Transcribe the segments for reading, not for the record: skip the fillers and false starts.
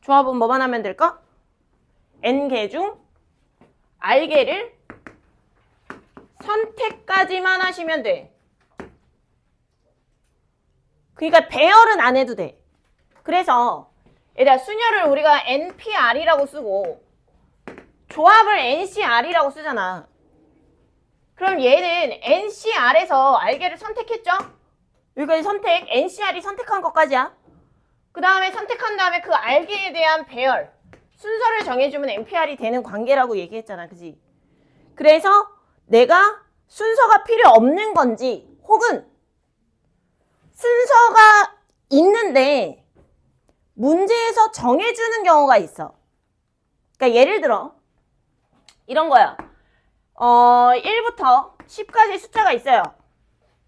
조합은 뭐만 하면 될까? n개 중 r개를 선택까지만 하시면 돼. 그러니까 배열은 안 해도 돼. 그래서 얘들아 순열을 우리가 npr이라고 쓰고 조합을 ncr이라고 쓰잖아. 그럼 얘는 ncr에서 r개를 선택했죠? 여기까지 선택, ncr이 선택한 것까지야. 그 다음에 선택한 다음에 그 r개에 대한 배열, 순서를 정해주면 npr이 되는 관계라고 얘기했잖아. 그지? 그래서 내가 순서가 필요 없는 건지 혹은 순서가 있는데 문제에서 정해주는 경우가 있어. 그러니까 예를 들어 이런 거야. 1부터 10까지 숫자가 있어요.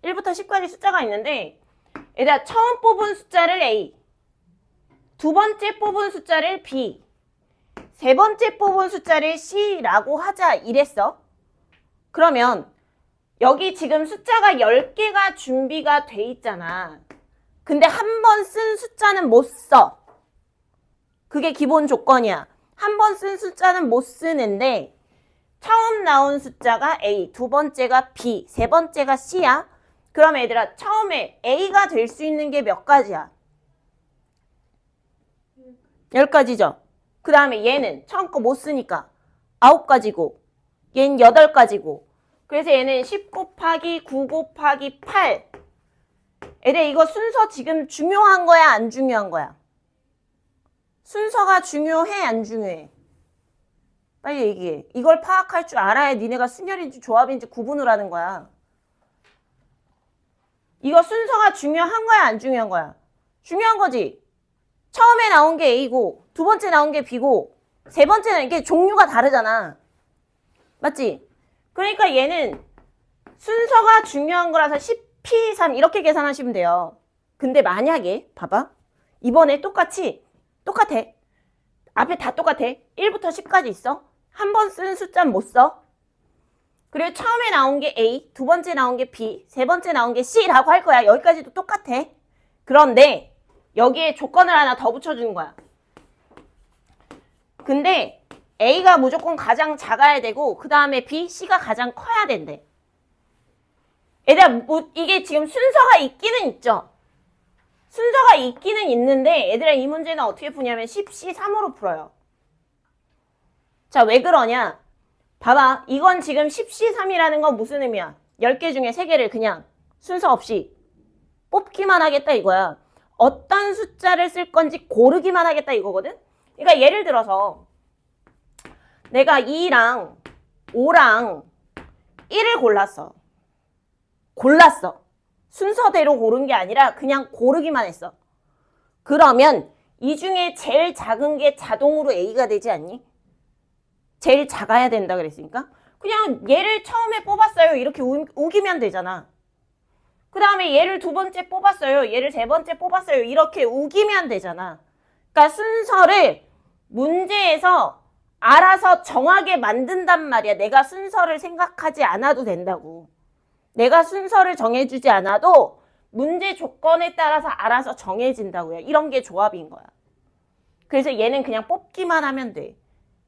1부터 10까지 숫자가 있는데 얘들아 처음 뽑은 숫자를 A, 두 번째 뽑은 숫자를 B, 세 번째 뽑은 숫자를 C라고 하자 이랬어. 그러면 여기 지금 숫자가 10개가 준비가 돼 있잖아. 근데 한 번 쓴 숫자는 못 써. 그게 기본 조건이야. 한 번 쓴 숫자는 못 쓰는데 처음 나온 숫자가 A, 두 번째가 B, 세 번째가 C야. 그럼 얘들아 처음에 A가 될 수 있는 게 몇 가지야? 10가지죠. 그 다음에 얘는 처음 거 못 쓰니까 9가지고 얘는 8가지고 그래서 얘는 10 곱하기 9 곱하기 8. 얘들아 이거 순서 지금 중요한 거야 안 중요한 거야? 순서가 중요해 안 중요해? 빨리 얘기해. 이걸 파악할 줄 알아야 니네가 순열인지 조합인지 구분을 하는 거야. 이거 순서가 중요한 거야 안 중요한 거야? 중요한 거지. 처음에 나온 게 A고 두 번째 나온 게 B고 세 번째는 이게 종류가 다르잖아. 맞지? 그러니까 얘는 순서가 중요한 거라서 10P3 이렇게 계산하시면 돼요. 근데 만약에 봐봐. 이번에 똑같아. 앞에 다 똑같아. 1부터 10까지 있어. 한 번 쓴 숫자는 못 써. 그리고 처음에 나온 게 A, 두 번째 나온 게 B, 세 번째 나온 게 C라고 할 거야. 여기까지도 똑같아. 그런데 여기에 조건을 하나 더 붙여주는 거야. 근데 A가 무조건 가장 작아야 되고 그 다음에 B, C가 가장 커야 된대. 얘들아 이게 지금 순서가 있기는 있죠. 순서가 있기는 있는데 얘들아 이 문제는 어떻게 푸냐면 10C3으로 풀어요. 자, 왜 그러냐? 봐봐. 이건 지금 10C3이라는 건 무슨 의미야? 10개 중에 3개를 그냥 순서 없이 뽑기만 하겠다 이거야. 어떤 숫자를 쓸 건지 고르기만 하겠다 이거거든? 그러니까 예를 들어서 내가 2랑 5랑 1을 골랐어. 순서대로 고른 게 아니라 그냥 고르기만 했어. 그러면 이 중에 제일 작은 게 자동으로 A가 되지 않니? 제일 작아야 된다 그랬으니까 그냥 얘를 처음에 뽑았어요. 이렇게 우기면 되잖아. 그 다음에 얘를 두 번째 뽑았어요. 얘를 세 번째 뽑았어요. 이렇게 우기면 되잖아. 그러니까 순서를 문제에서 알아서 정하게 만든단 말이야. 내가 순서를 생각하지 않아도 된다고. 내가 순서를 정해주지 않아도 문제 조건에 따라서 알아서 정해진다고요. 이런 게 조합인 거야. 그래서 얘는 그냥 뽑기만 하면 돼.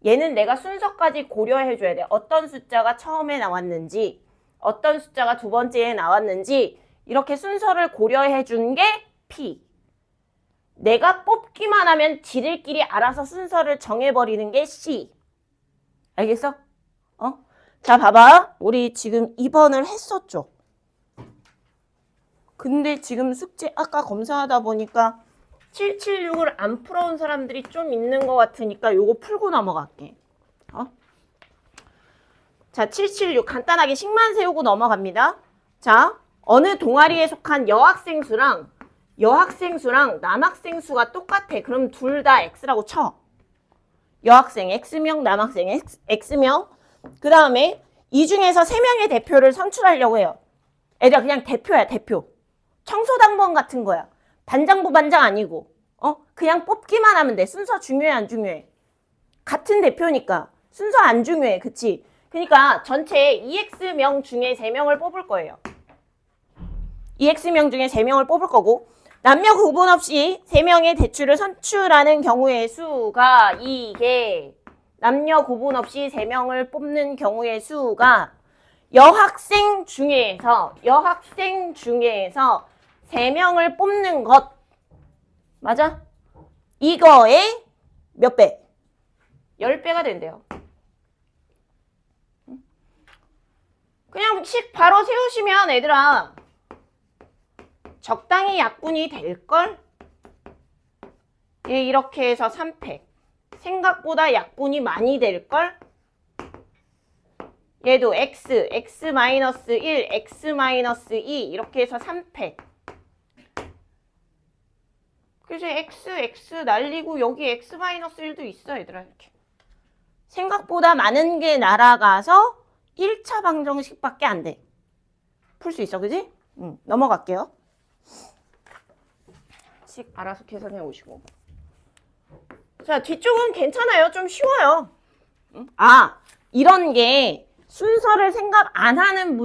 얘는 내가 순서까지 고려해줘야 돼. 어떤 숫자가 처음에 나왔는지, 어떤 숫자가 두 번째에 나왔는지 이렇게 순서를 고려해준 게 P. 내가 뽑기만 하면 지들끼리 알아서 순서를 정해버리는 게 C. 알겠어? 자, 봐봐. 우리 지금 2번을 했었죠. 근데 지금 숙제 아까 검사하다 보니까 776을 안 풀어온 사람들이 좀 있는 것 같으니까 요거 풀고 넘어갈게. 자, 776 간단하게 식만 세우고 넘어갑니다. 자, 어느 동아리에 속한 여학생 수랑 남학생 수가 똑같아. 그럼 둘 다 X라고 쳐. 여학생 X명, 남학생 X명. 그 다음에 이 중에서 3명의 대표를 선출하려고 해요. 얘들아 그냥 대표야, 대표. 청소당번 같은 거야. 반장부 반장 아니고 그냥 뽑기만 하면 돼. 순서 중요해 안 중요해? 같은 대표니까 순서 안 중요해. 그치? 그러니까 전체 EX명 중에 3명을 뽑을 거예요. EX명 중에 3명을 뽑을 거고 남녀 구분 없이 3명의 대출을 선출하는 경우의 수가 이게 남녀 구분 없이 3명을 뽑는 경우의 수가 여학생 중에서 3명을 뽑는 것 맞아? 이거의 몇 배? 10배가 된대요. 그냥 식 바로 세우시면 얘들아 적당히 약분이 될걸? 얘 이렇게 해서 3팩. 생각보다 약분이 많이 될걸? 얘도 x, x-1, x-2 이렇게 해서 3팩. 그래서 x 날리고 여기 x-1도 있어 얘들아 이렇게. 생각보다 많은 게 날아가서 1차 방정식밖에 안 돼. 풀 수 있어 그지? 넘어갈게요. 식 알아서 계산해 오시고. 자 뒤쪽은 괜찮아요. 좀 쉬워요. 이런 게 순서를 생각 안 하는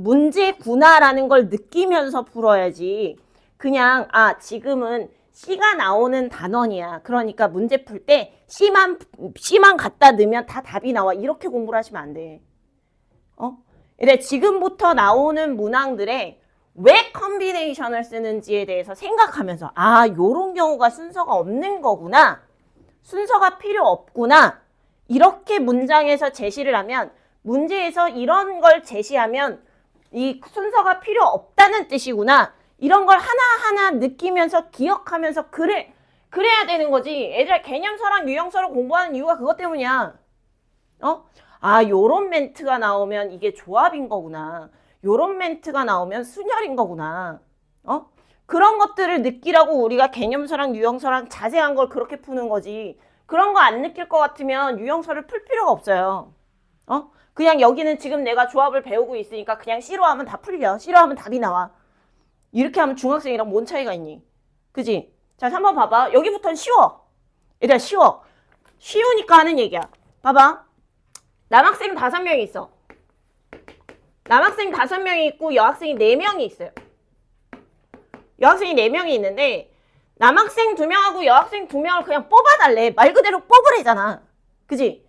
문제구나라는 걸 느끼면서 풀어야지. 그냥 지금은 C가 나오는 단원이야. 그러니까 문제 풀 때 C만 갖다 넣으면 다 답이 나와. 이렇게 공부를 하시면 안 돼. 근데 지금부터 나오는 문항들에 왜 컨비네이션을 쓰는지에 대해서 생각하면서 요런 경우가 순서가 없는 거구나. 순서가 필요 없구나. 이렇게 문장에서 제시를 하면 문제에서 이런 걸 제시하면 이 순서가 필요 없다는 뜻이구나. 이런 걸 하나하나 느끼면서 기억하면서 그래야 되는 거지. 애들 개념서랑 유형서를 공부하는 이유가 그것 때문이야. 요런 멘트가 나오면 이게 조합인 거구나. 요런 멘트가 나오면 순열인 거구나. 그런 것들을 느끼라고 우리가 개념서랑 유형서랑 자세한 걸 그렇게 푸는 거지. 그런 거 안 느낄 것 같으면 유형서를 풀 필요가 없어요. 그냥 여기는 지금 내가 조합을 배우고 있으니까 그냥 C로 하면 다 풀려. C로 하면 답이 나와. 이렇게 하면 중학생이랑 뭔 차이가 있니? 그지? 자, 3번 봐봐. 여기부터는 쉬워. 얘들아, 쉬워. 쉬우니까 하는 얘기야. 봐봐. 남학생 5명이 있어. 남학생 5명이 있고 여학생이 4명이 있어요. 여학생이 4명이 있는데 남학생 2명하고 여학생 2명을 그냥 뽑아달래. 말 그대로 뽑으래잖아. 그지?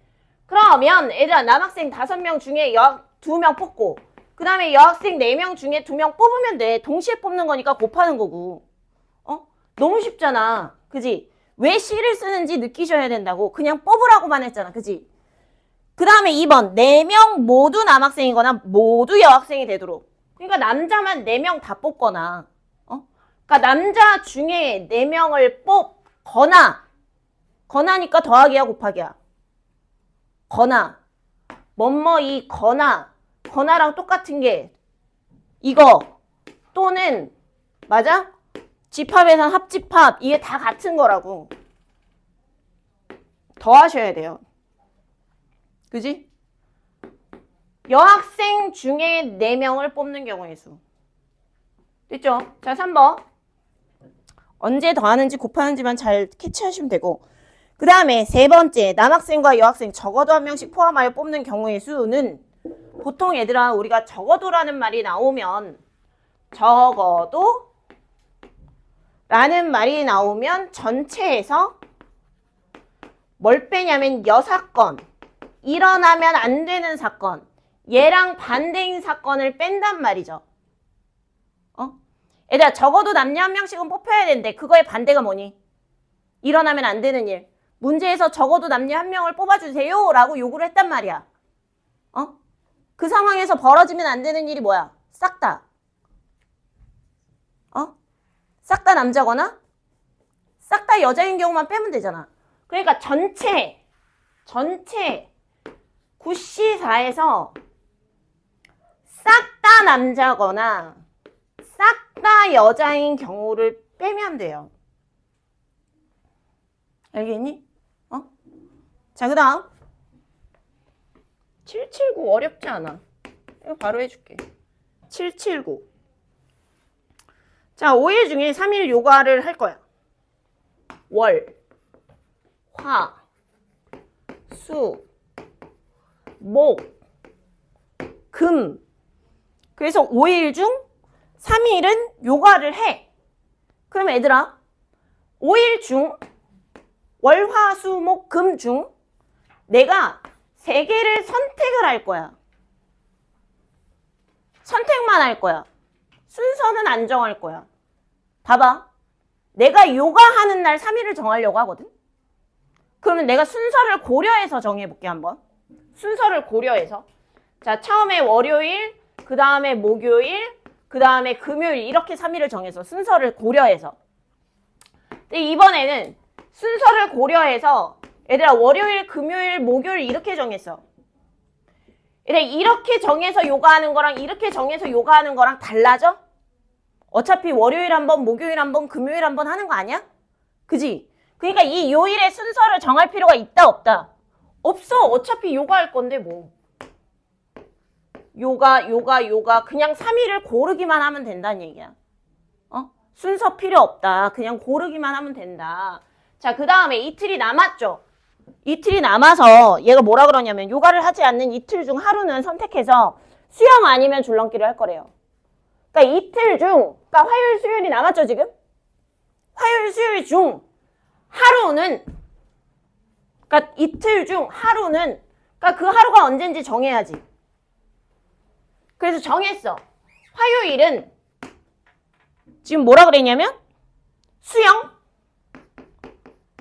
그러면 얘들아 남학생 5명 중에 여학 2명 뽑고 그 다음에 여학생 4명 중에 2명 뽑으면 돼. 동시에 뽑는 거니까 곱하는 거고. 너무 쉽잖아. 그지? 왜 C를 쓰는지 느끼셔야 된다고. 그냥 뽑으라고만 했잖아. 그지? 그 다음에 2번 4명 모두 남학생이거나 모두 여학생이 되도록. 그러니까 남자만 4명 다 뽑거나 그러니까 남자 중에 4명을 거나니까 더하기야 곱하기야. 거나랑 똑같은 게 이거 또는 맞아? 집합에선 합집합 이게 다 같은 거라고. 더하셔야 돼요. 그지? 여학생 중에 4명을 뽑는 경우의 수. 됐죠? 자, 3번. 언제 더하는지 곱하는지만 잘 캐치하시면 되고. 그 다음에 3번째, 남학생과 여학생 적어도 1명씩 포함하여 뽑는 경우의 수는 보통 얘들아 우리가 적어도라는 말이 나오면 전체에서 뭘 빼냐면 여사건, 일어나면 안 되는 사건, 얘랑 반대인 사건을 뺀단 말이죠. 얘들아 적어도 남녀 1명씩은 뽑혀야 되는데 그거의 반대가 뭐니? 일어나면 안 되는 일. 문제에서 적어도 남녀 1명을 뽑아주세요 라고 요구를 했단 말이야. 그 상황에서 벌어지면 안 되는 일이 뭐야? 싹 다. 싹 다 남자거나 싹 다 여자인 경우만 빼면 되잖아. 그러니까 전체 9C4에서 싹 다 남자거나 싹 다 여자인 경우를 빼면 돼요. 알겠니? 자, 그 다음 779 어렵지 않아. 이거 바로 해줄게. 779. 자, 5일 중에 3일 요가를 할 거야. 월, 화, 수, 목, 금. 그래서 5일 중 3일은 요가를 해. 그럼 얘들아 5일 중 월, 화, 수, 목, 금 중 내가 3개를 선택을 할 거야. 선택만 할 거야. 순서는 안 정할 거야. 봐봐. 내가 요가하는 날 3일을 정하려고 하거든. 그러면 내가 순서를 고려해서 정해볼게 한번. 순서를 고려해서. 자, 처음에 월요일, 그 다음에 목요일, 그 다음에 금요일 이렇게 3일을 정해서 순서를 고려해서. 근데 이번에는 순서를 고려해서 얘들아 월요일, 금요일, 목요일 이렇게 정했어. 얘들아 이렇게 정해서 요가하는 거랑 이렇게 정해서 요가하는 거랑 달라져? 어차피 월요일 한 번, 목요일 한 번, 금요일 한 번 하는 거 아니야? 그지? 그러니까 이 요일의 순서를 정할 필요가 있다 없다? 없어. 어차피 요가할 건데 뭐. 요가 그냥 3일을 고르기만 하면 된다는 얘기야. 순서 필요 없다. 그냥 고르기만 하면 된다. 자, 그 다음에 이틀이 남았죠. 이틀이 남아서 얘가 뭐라 그러냐면 요가를 하지 않는 이틀 중 하루는 선택해서 수영 아니면 줄넘기를 할 거래요. 그러니까 이틀 중, 그러니까 화요일, 수요일이 남았죠, 지금? 화요일, 수요일 중 하루는, 그러니까 이틀 중 하루는, 그러니까 그 하루가 언젠지 정해야지. 그래서 정했어. 화요일은 지금 뭐라 그랬냐면 수영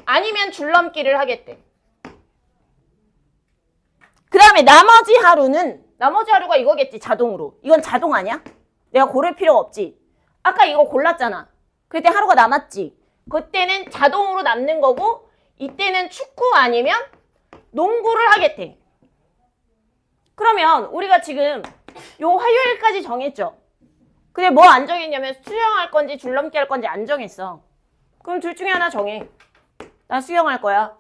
아니면 줄넘기를 하겠대. 그 다음에 나머지 하루가 이거겠지, 자동으로. 이건 자동 아니야? 내가 고를 필요가 없지. 아까 이거 골랐잖아. 그때 하루가 남았지. 그때는 자동으로 남는 거고 이때는 축구 아니면 농구를 하겠대. 그러면 우리가 지금 요 화요일까지 정했죠. 근데 뭐 안 정했냐면 수영할 건지 줄넘기 할 건지 안 정했어. 그럼 둘 중에 하나 정해. 나 수영할 거야.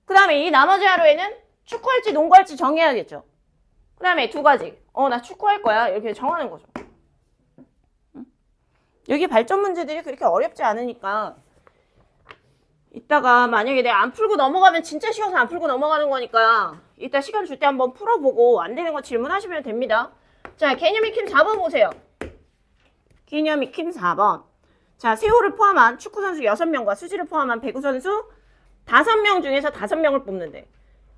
그 다음에 이 나머지 하루에는 축구할지 농구할지 정해야겠죠. 그 다음에 2가지. 나 축구할 거야. 이렇게 정하는 거죠. 여기 발전 문제들이 그렇게 어렵지 않으니까 이따가 만약에 내가 안 풀고 넘어가면 진짜 쉬워서 안 풀고 넘어가는 거니까 이따 시간 줄 때 한번 풀어보고 안 되는 거 질문하시면 됩니다. 자, 개념 익힘 4번 보세요. 개념 익힘 4번. 자, 세호를 포함한 축구선수 6명과 수지를 포함한 배구선수 5명 중에서 5명을 뽑는데.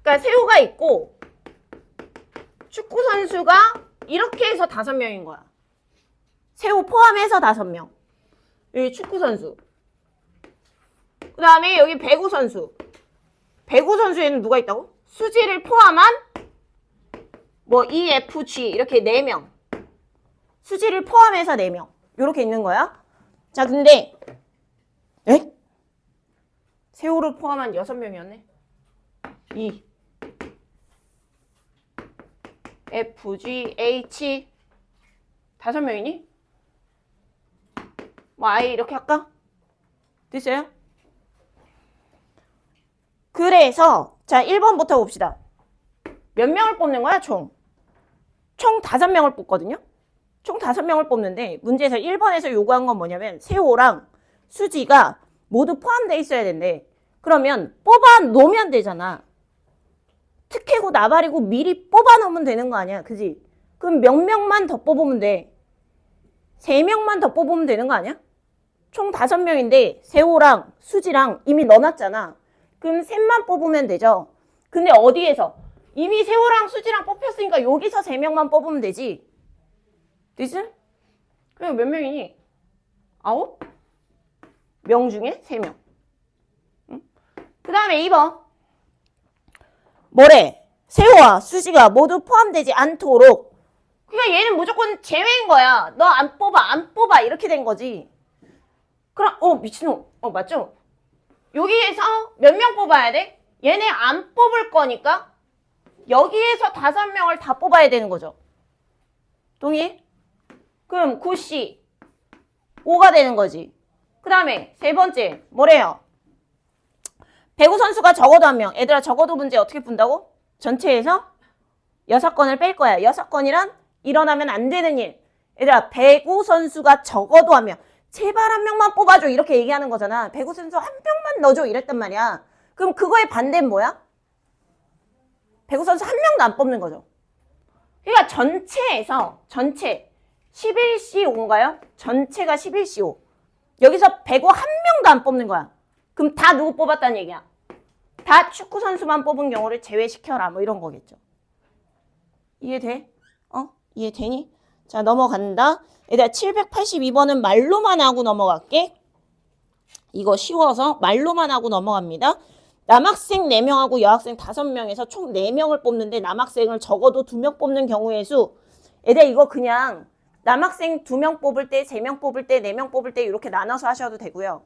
그러니까 세호가 있고 축구선수가 이렇게 해서 5명인 거야. 세호 포함해서 5명. 여기 축구선수. 그 다음에 여기 배구선수. 배구선수에는 누가 있다고? 수지를 포함한 뭐 EFG 이렇게 4명. 수지를 포함해서 4명. 이렇게 있는 거야. 자, 근데 세호를 포함한 6명이었네. E F, G, H 5명이니? 뭐 I 이렇게 할까? 됐어요? 그래서 자 1번부터 봅시다. 몇 명을 뽑는 거야? 총 5명을 뽑거든요. 총 5명을 뽑는데 문제에서 1번에서 요구한 건 뭐냐면 세호랑 수지가 모두 포함되어 있어야 된대. 그러면 뽑아 놓으면 되잖아. 특혜고 나발이고 미리 뽑아 놓으면 되는 거 아니야. 그지? 그럼 몇 명만 더 뽑으면 돼. 3명만 더 뽑으면 되는 거 아니야? 총 5명인데 세호랑 수지랑 이미 넣어놨잖아. 그럼 셋만 뽑으면 되죠. 근데 어디에서? 이미 세호랑 수지랑 뽑혔으니까 여기서 3명만 뽑으면 되지. 됐지? 그럼 몇 명이니? 9명 중에 3명. 응? 그 다음에 2번. 뭐래? 세호와 수지가 모두 포함되지 않도록. 그러니까 얘는 무조건 제외인 거야. 너 안 뽑아 이렇게 된 거지. 그럼 미친놈. 맞죠? 여기에서 몇 명 뽑아야 돼? 얘네 안 뽑을 거니까 여기에서 5명을 다 뽑아야 되는 거죠. 동의해? 그럼 9C 5가 되는 거지. 그 다음에 3번째 뭐래요? 배구 선수가 적어도 1명. 얘들아 적어도 문제 어떻게 푼다고? 전체에서 6건을 뺄 거야. 6건이란 일어나면 안 되는 일. 얘들아 배구 선수가 적어도 1명. 제발 1명만 뽑아줘 이렇게 얘기하는 거잖아. 배구 선수 1명만 넣어줘 이랬단 말이야. 그럼 그거의 반대는 뭐야? 배구 선수 1명도 안 뽑는 거죠. 그러니까 전체 11C5인가요? 전체가 11C5. 여기서 배구 한 명도 안 뽑는 거야. 그럼 다 누구 뽑았다는 얘기야? 다 축구 선수만 뽑은 경우를 제외시켜라. 뭐 이런 거겠죠. 이해돼? 이해되니? 자, 넘어간다. 얘들아, 782번은 말로만 하고 넘어갈게. 이거 쉬워서 말로만 하고 넘어갑니다. 남학생 4명하고 여학생 5명에서 총 4명을 뽑는데 남학생을 적어도 2명 뽑는 경우의 수. 얘들아, 이거 그냥 남학생 2명 뽑을 때, 3명 뽑을 때, 4명 뽑을 때 이렇게 나눠서 하셔도 되고요.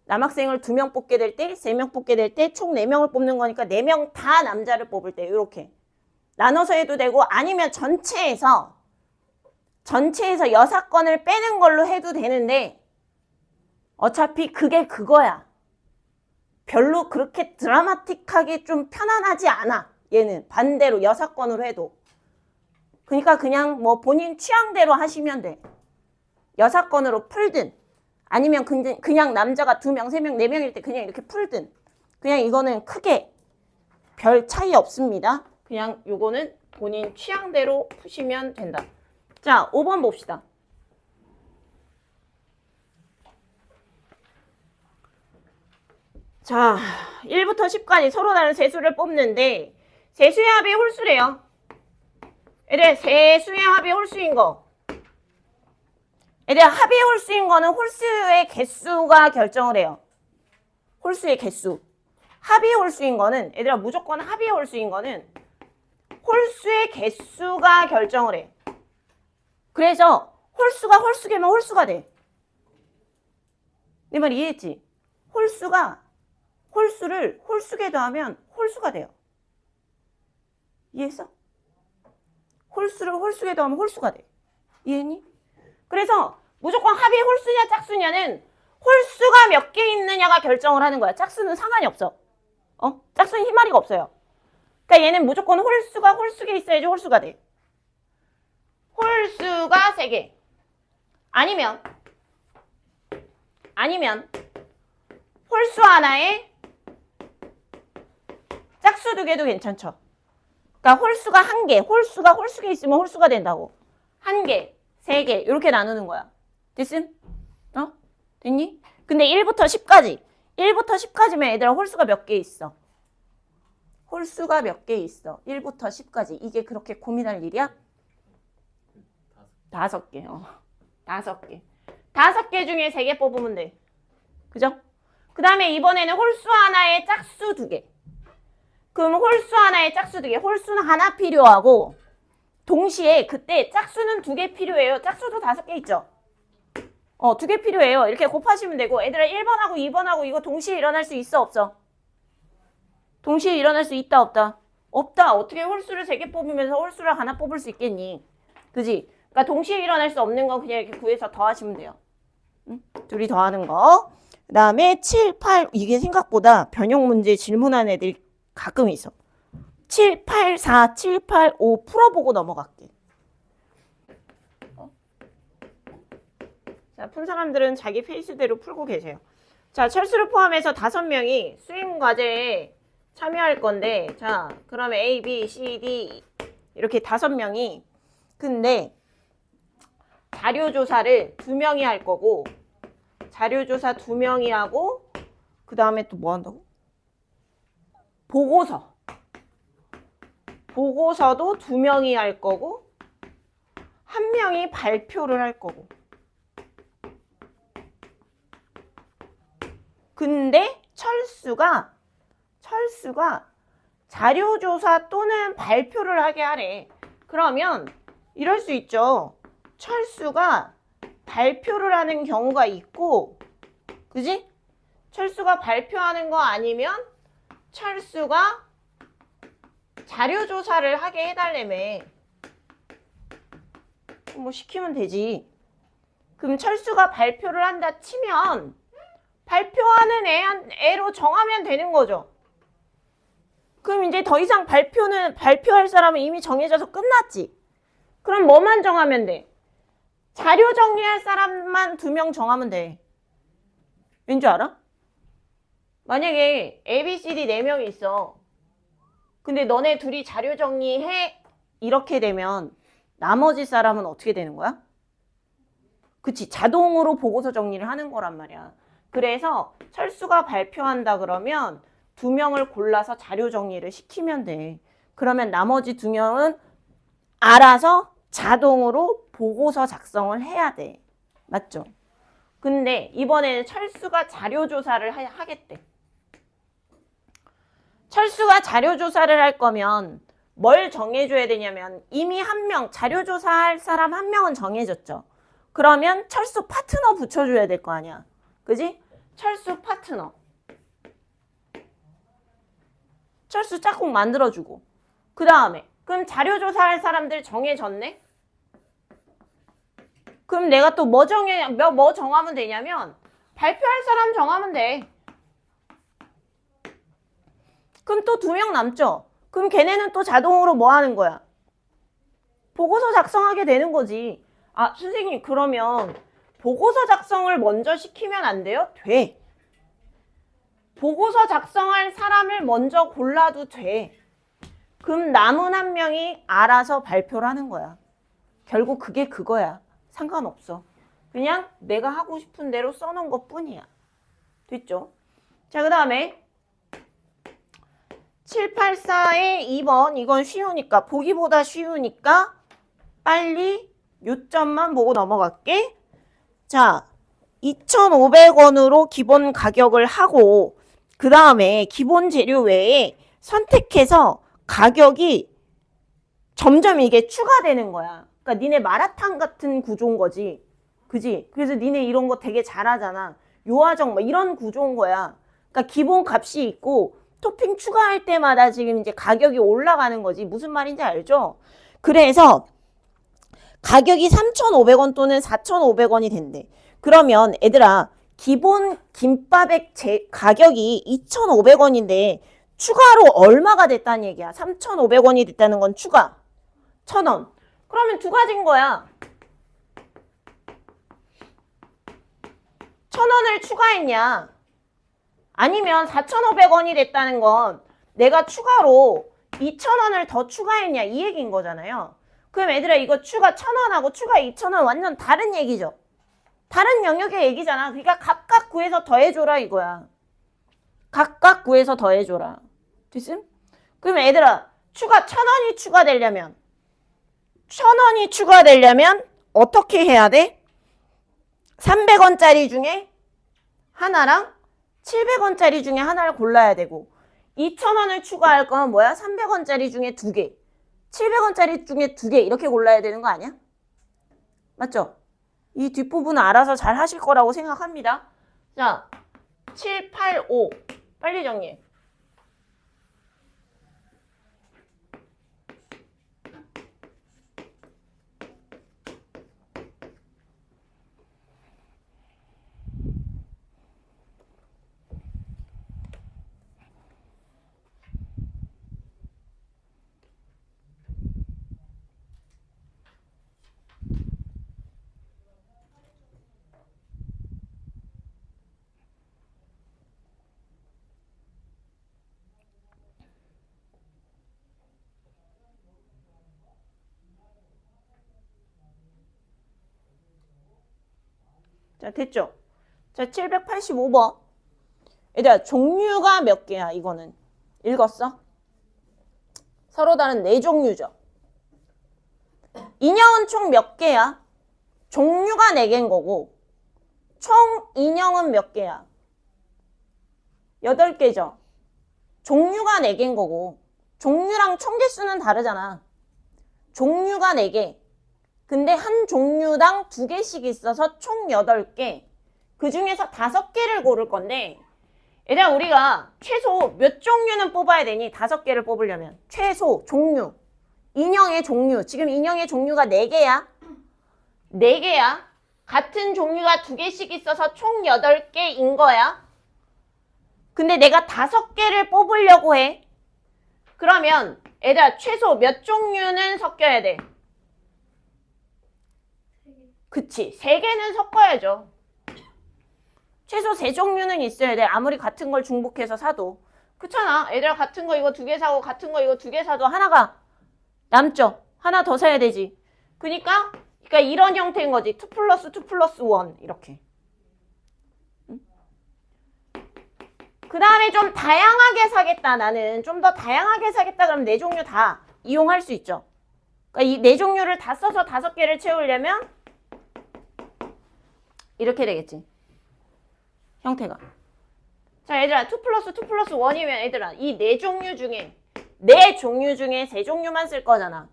남학생을 2명 뽑게 될 때, 3명 뽑게 될 때 총 4명을 뽑는 거니까 4명 다 남자를 뽑을 때 이렇게 나눠서 해도 되고, 아니면 전체에서 6건을 빼는 걸로 해도 되는데 어차피 그게 그거야. 별로 그렇게 드라마틱하게 좀 편안하지 않아. 얘는 반대로 6건으로 해도. 그러니까 그냥 뭐 본인 취향대로 하시면 돼. 6건으로 풀든 아니면 그냥 남자가 2명, 3명, 4명일 때 그냥 이렇게 풀든. 그냥 이거는 크게 별 차이 없습니다. 그냥 요거는 본인 취향대로 푸시면 된다. 자, 5번 봅시다. 자, 1부터 10까지 서로 다른 세수를 뽑는데 세수의 합이 홀수래요. 얘들 세수의 합이 홀수인 거. 얘들 합이 홀수인 거는 홀수의 개수가 결정을 해요. 홀수의 개수. 합이 홀수인 거는 얘들아 무조건 합이 홀수인 거는 홀수의 개수가 결정을 해. 그래서 홀수가 홀수계면 홀수가 돼. 내 말 이해했지? 홀수를 홀수계 더하면 홀수가 돼요. 이해했어? 홀수를 홀수계 더하면 홀수가 돼. 이해했니? 그래서 무조건 합이 홀수냐 짝수냐는 홀수가 몇 개 있느냐가 결정을 하는 거야. 짝수는 상관이 없어. 짝수는 흰마리가 없어요. 그러니까 얘는 무조건 홀수가 홀수계 있어야지 홀수가 돼. 홀수가 3개. 아니면 홀수 하나에 짝수 2개도 괜찮죠. 그러니까 홀수가 1개, 홀수가 홀수계 있으면 홀수가 된다고. 1개, 3개 이렇게 나누는 거야. 됐음? 됐니? 근데 1부터 10까지. 1부터 10까지면 얘들아 홀수가 몇 개 있어? 홀수가 몇 개 있어? 1부터 10까지. 이게 그렇게 고민할 일이야? 5개. 5개. 5개 중에 3개 뽑으면 돼. 그죠? 그 다음에 이번에는 홀수 하나에 짝수 2개. 그럼 홀수 하나에 짝수 2개. 홀수는 하나 필요하고 동시에 그때 짝수는 2개 필요해요. 짝수도 5개 있죠? 2개 필요해요. 이렇게 곱하시면 되고 애들아 1번하고 2번하고 이거 동시에 일어날 수 있어 없어? 동시에 일어날 수 있다 없다? 없다. 어떻게 홀수를 3개 뽑으면서 홀수를 하나 뽑을 수 있겠니? 그지? 그러니까 동시에 일어날 수 없는 거 그냥 이렇게 구해서 더하시면 돼요. 응? 둘이 더하는 거. 그 다음에 7, 8 이게 생각보다 변형 문제 질문하는 애들이 가끔 있어. 7, 8, 4, 7, 8, 5 풀어보고 넘어갈게. 자, 푼 사람들은 자기 페이스대로 풀고 계세요. 자, 철수를 포함해서 5명이 수행과제에 참여할 건데 자, 그러면 A, B, C, D 이렇게 5명이 근데 자료조사를 2명이 할 거고 자료조사 2명이 하고 그 다음에 또 뭐 한다고? 보고서도 2명이 할 거고 1명이 발표를 할 거고 근데 철수가 자료조사 또는 발표를 하게 하래. 그러면 이럴 수 있죠. 철수가 발표를 하는 경우가 있고 그지? 철수가 발표하는 거 아니면 철수가 자료조사를 하게 해달래매. 뭐 시키면 되지. 그럼 철수가 발표를 한다 치면 발표하는 애로 정하면 되는 거죠. 그럼 이제 더 이상 발표할 사람은 이미 정해져서 끝났지. 그럼 뭐만 정하면 돼? 자료 정리할 사람만 2명 정하면 돼. 왠지 알아? 만약에 A, B, C, D 4명이 있어. 근데 너네 둘이 자료 정리해. 이렇게 되면 나머지 사람은 어떻게 되는 거야? 그치, 자동으로 보고서 정리를 하는 거란 말이야. 그래서 철수가 발표한다 그러면 2명을 골라서 자료 정리를 시키면 돼. 그러면 나머지 2명은 알아서 자동으로 보고서 작성을 해야 돼. 맞죠? 근데 이번에는 철수가 자료조사를 하겠대. 철수가 자료조사를 할 거면 뭘 정해줘야 되냐면 이미 한 명, 자료조사할 사람 한 명은 정해졌죠. 그러면 철수 파트너 붙여줘야 될 거 아니야. 그지? 철수 파트너. 철수 짝꿍 만들어주고. 그 다음에 그럼 자료조사할 사람들 정해졌네? 그럼 내가 또 뭐 정하면 되냐면 발표할 사람 정하면 돼. 그럼 또 2명 남죠? 그럼 걔네는 또 자동으로 뭐 하는 거야? 보고서 작성하게 되는 거지. 아, 선생님 그러면 보고서 작성을 먼저 시키면 안 돼요? 돼. 보고서 작성할 사람을 먼저 골라도 돼. 그럼 남은 한 명이 알아서 발표를 하는 거야. 결국 그게 그거야. 상관없어. 그냥 내가 하고 싶은 대로 써놓은 것 뿐이야. 됐죠? 자, 그 다음에 784의 2번. 이건 쉬우니까, 보기보다 쉬우니까 빨리 요점만 보고 넘어갈게. 자, 2,500원으로 기본 가격을 하고 그 다음에 기본 재료 외에 선택해서 가격이 점점 이게 추가되는 거야. 그러니까 니네 마라탕 같은 구조인 거지. 그지? 그래서 니네 이런 거 되게 잘하잖아. 요하정 뭐 이런 구조인 거야. 그러니까 기본 값이 있고 토핑 추가할 때마다 지금 이제 가격이 올라가는 거지. 무슨 말인지 알죠? 그래서 가격이 3,500원 또는 4,500원이 된대. 그러면 얘들아, 기본 김밥의 가격이 2,500원인데 추가로 얼마가 됐다는 얘기야? 3,500원이 됐다는 건 추가 1,000원. 그러면 두 가지인 거야. 1,000원을 추가했냐? 아니면 4,500원이 됐다는 건 내가 추가로 2,000원을 더 추가했냐? 이 얘기인 거잖아요. 그럼 얘들아, 이거 추가 1,000원하고 추가 2,000원 완전 다른 얘기죠. 다른 영역의 얘기잖아. 그러니까 각각 구해서 더해줘라 이거야. 각각 구해서 더해줘라. 됐음? 그럼 얘들아, 추가 1,000원이 추가되려면 어떻게 해야 돼? 300원짜리 중에 하나랑 700원짜리 중에 하나를 골라야 되고 2,000원을 추가할 거면 뭐야? 300원짜리 중에 2개, 700원짜리 중에 2개 이렇게 골라야 되는 거 아니야? 맞죠? 이 뒷부분은 알아서 잘 하실 거라고 생각합니다. 자, 7, 8, 5 빨리 정리해. 자, 됐죠? 자, 785번. 얘들아, 종류가 몇 개야, 이거는? 읽었어? 서로 다른 4종류죠. 인형은 총 몇 개야? 종류가 4개인 거고, 총 인형은 몇 개야? 8개죠. 종류가 4개인 거고, 종류랑 총 개수는 다르잖아. 종류가 4개. 근데 한 종류당 2개씩 있어서 총 8개. 그 중에서 5개를 고를 건데, 얘들아, 우리가 최소 몇 종류는 뽑아야 되니? 5개를 뽑으려면. 최소, 종류. 인형의 종류. 지금 인형의 종류가 4개야. 4개야. 같은 종류가 2개씩 있어서 총 8개인 거야. 근데 내가 5개를 뽑으려고 해. 그러면 얘들아, 최소 몇 종류는 섞여야 돼? 그치, 3개는 섞어야죠. 최소 3종류는 있어야 돼. 아무리 같은 걸 중복해서 사도. 그렇잖아. 얘들아, 같은 거 이거 2개 사고 같은 거 이거 2개 사도 하나가 남죠. 하나 더 사야 되지. 그러니까 이런 형태인 거지. 2 플러스 2 플러스 1 이렇게. 그 다음에 좀 다양하게 사겠다. 나는 좀 더 다양하게 사겠다. 그럼 4종류 다 이용할 수 있죠. 그러니까 이 4종류를 다 써서 5개를 채우려면 이렇게 되겠지. 형태가. 자, 얘들아, 2 플러스 2 플러스 1이면 얘들아, 이 4종류 중에 3종류만 쓸 거잖아.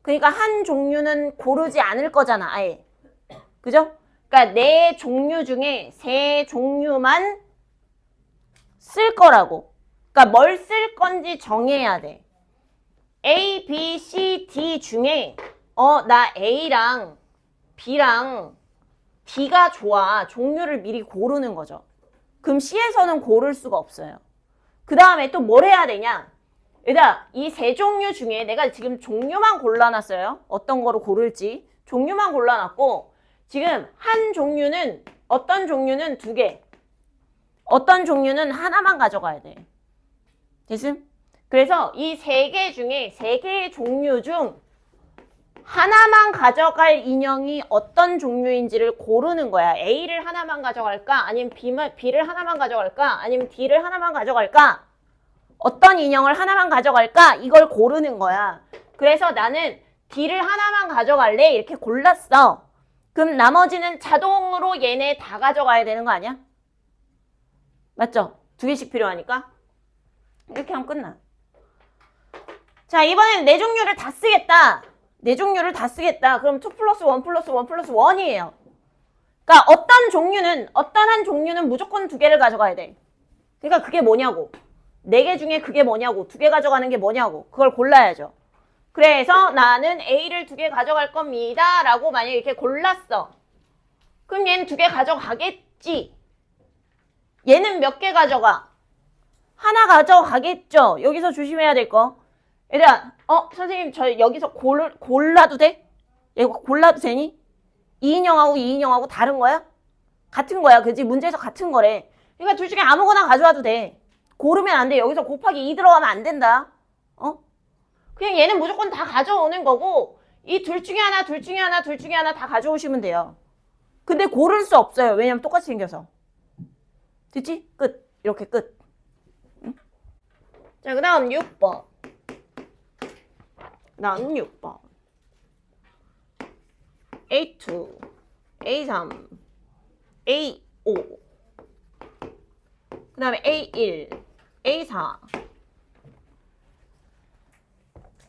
그러니까 한 종류는 고르지 않을 거잖아, 아예. 그죠? 그러니까 4종류 중에 3종류만 쓸 거라고. 그러니까 뭘 쓸 건지 정해야 돼. A, B, C, D 중에 나 A랑 B랑 D가 좋아. 종류를 미리 고르는 거죠. 그럼 C에서는 고를 수가 없어요. 그 다음에 또 뭘 해야 되냐? 얘들아, 이 3종류 중에 내가 지금 종류만 골라놨어요. 어떤 거로 고를지. 종류만 골라놨고 지금 한 종류는 어떤 종류는 2개. 어떤 종류는 하나만 가져가야 돼. 됐음? 그래서 이 3개 중에 3개의 종류 중 하나만 가져갈 인형이 어떤 종류인지를 고르는 거야. A를 하나만 가져갈까? 아니면 B를 하나만 가져갈까? 아니면 D를 하나만 가져갈까? 어떤 인형을 하나만 가져갈까? 이걸 고르는 거야. 그래서 나는 D를 하나만 가져갈래? 이렇게 골랐어. 그럼 나머지는 자동으로 얘네 다 가져가야 되는 거 아니야? 맞죠? 2개씩 필요하니까. 이렇게 하면 끝나. 자, 이번엔 4종류를 다 쓰겠다. 4종류를 다 쓰겠다. 그럼 2 플러스 1 플러스 1 플러스 1이에요. 그러니까 어떤 한 종류는 무조건 2개를 가져가야 돼. 그러니까 그게 뭐냐고. 4개 중에 그게 뭐냐고. 2개 가져가는 게 뭐냐고. 그걸 골라야죠. 그래서 나는 A를 2개 가져갈 겁니다. 라고 만약에 이렇게 골랐어. 그럼 얘는 2개 가져가겠지. 얘는 몇 개 가져가? 하나 가져가겠죠. 여기서 조심해야 될 거. 얘들아, 선생님 저 여기서 골라도 돼? 이거 골라도 되니? 이 인형하고 다른 거야? 같은 거야. 그지? 문제에서 같은 거래. 그러니까 둘 중에 아무거나 가져와도 돼. 고르면 안 돼. 여기서 곱하기 2 들어가면 안 된다. 그냥 얘는 무조건 다 가져오는 거고 이 둘 중에 하나 다 가져오시면 돼요. 근데 고를 수 없어요. 왜냐면 똑같이 생겨서. 됐지? 끝. 이렇게 끝. 응? 자, 그 다음 6번. 다음 6번. A2, A3, A5, 그 다음에 A1, A4.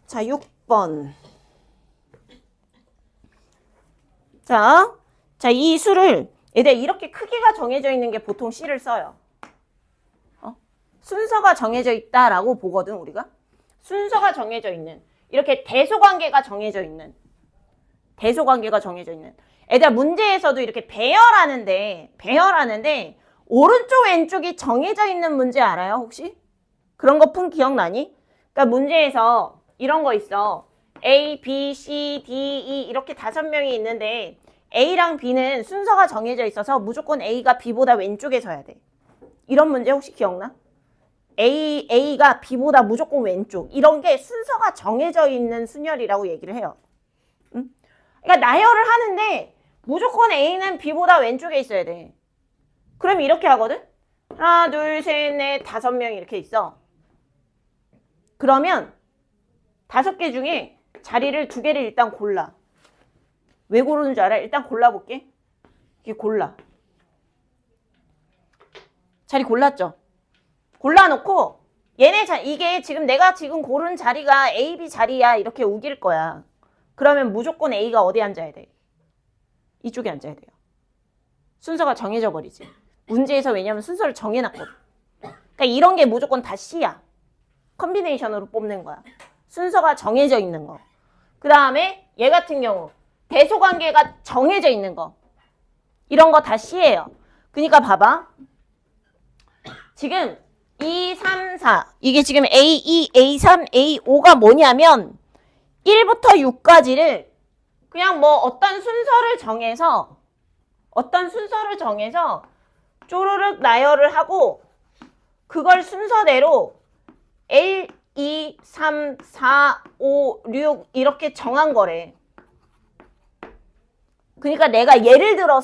자, 6번. 자, 이 수를 얘들 이렇게 크기가 정해져 있는 게 보통 C를 써요. 순서가 정해져 있다라고 보거든, 우리가. 순서가 정해져 있는. 이렇게 대소관계가 정해져 있는. 얘들아, 문제에서도 이렇게 배열하는데 오른쪽 왼쪽이 정해져 있는 문제 알아요, 혹시? 그런 거 푼 기억나니? 그러니까 문제에서 이런 거 있어. A, B, C, D, E 이렇게 5명이 있는데 A랑 B는 순서가 정해져 있어서 무조건 A가 B보다 왼쪽에 서야 돼. 이런 문제 혹시 기억나? A가 B보다 무조건 왼쪽. 이런 게 순서가 정해져 있는 순열이라고 얘기를 해요. 응? 그러니까 나열을 하는데 무조건 A는 B보다 왼쪽에 있어야 돼. 그럼 이렇게 하거든? 하나, 둘, 셋, 넷, 5명 이렇게 있어. 그러면 5개 중에 자리를 2개를 일단 골라. 왜 고르는 줄 알아? 일단 골라볼게. 이렇게 골라. 자리 골랐죠? 골라놓고 이게 지금 내가 지금 고른 자리가 A, B 자리야. 이렇게 우길 거야. 그러면 무조건 A가 어디 앉아야 돼? 이쪽에 앉아야 돼요. 순서가 정해져 버리지. 문제에서 왜냐면 순서를 정해놨거든. 그러니까 이런 게 무조건 다 C야. 컨비네이션으로 뽑는 거야. 순서가 정해져 있는 거. 그 다음에 얘 같은 경우 대소관계가 정해져 있는 거. 이런 거 다 C예요. 그러니까 봐봐. 지금 2, 3, 4 이게 지금 A2, A3, A5가 뭐냐면 1부터 6까지를 그냥 뭐 어떤 순서를 정해서 쪼르륵 나열을 하고 그걸 순서대로 1, 2, 3, 4, 5, 6 이렇게 정한 거래. 그러니까 내가 예를 들어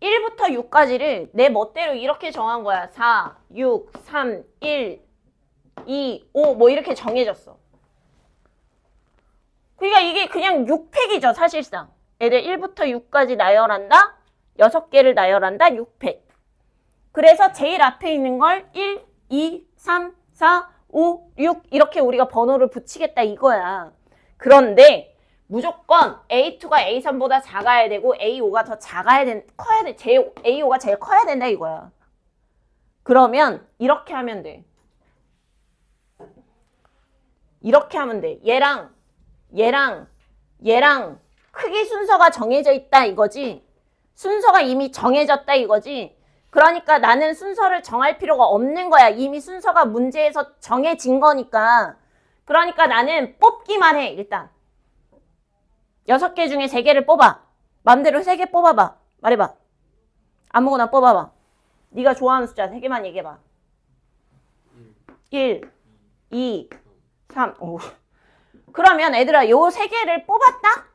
1부터 6까지를 내 멋대로 이렇게 정한 거야. 4, 6, 3, 1, 2, 5 뭐 이렇게 정해졌어. 그러니까 이게 그냥 6팩이죠, 사실상. 애들 1부터 6까지 나열한다. 6개를 나열한다. 6팩. 그래서 제일 앞에 있는 걸 1, 2, 3, 4, 5, 6 이렇게 우리가 번호를 붙이겠다 이거야. 그런데 무조건 A2가 A3보다 작아야 되고 A5가 더 커야 돼. A5가 제일 커야 된다 이거야. 그러면 이렇게 하면 돼. 이렇게 하면 돼. 얘랑 크기 순서가 정해져 있다 이거지. 순서가 이미 정해졌다 이거지. 그러니까 나는 순서를 정할 필요가 없는 거야. 이미 순서가 문제에서 정해진 거니까. 그러니까 나는 뽑기만 해, 일단. 6개 중에 3개를 뽑아. 맘대로 3개 뽑아봐. 말해봐. 아무거나 뽑아봐. 네가 좋아하는 숫자 3개만 얘기해봐. 1, 2, 3. 오. 그러면 얘들아, 요 3개를 뽑았다?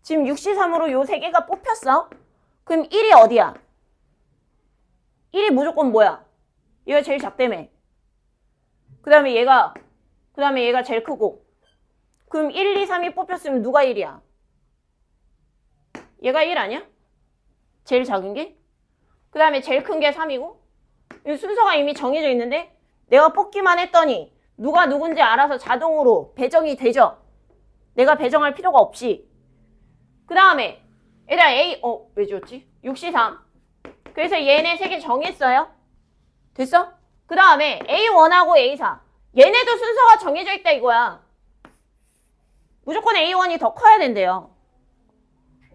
지금 6C3으로 요 3개가 뽑혔어. 그럼 1이 어디야? 1이 무조건 뭐야? 얘가 제일 작다며. 그 다음에 얘가 제일 크고. 그럼 1, 2, 3이 뽑혔으면 누가 1이야? 얘가 1 아니야? 제일 작은 게? 그 다음에 제일 큰 게 3이고. 순서가 이미 정해져 있는데 내가 뽑기만 했더니 누가 누군지 알아서 자동으로 배정이 되죠. 내가 배정할 필요가 없이. 그 다음에 얘들아 왜 지웠지? 6C3. 그래서 얘네 3개 정했어요. 됐어? 그 다음에 A1하고 A4. 얘네도 순서가 정해져 있다 이거야. 무조건 A1이 더 커야 된대요.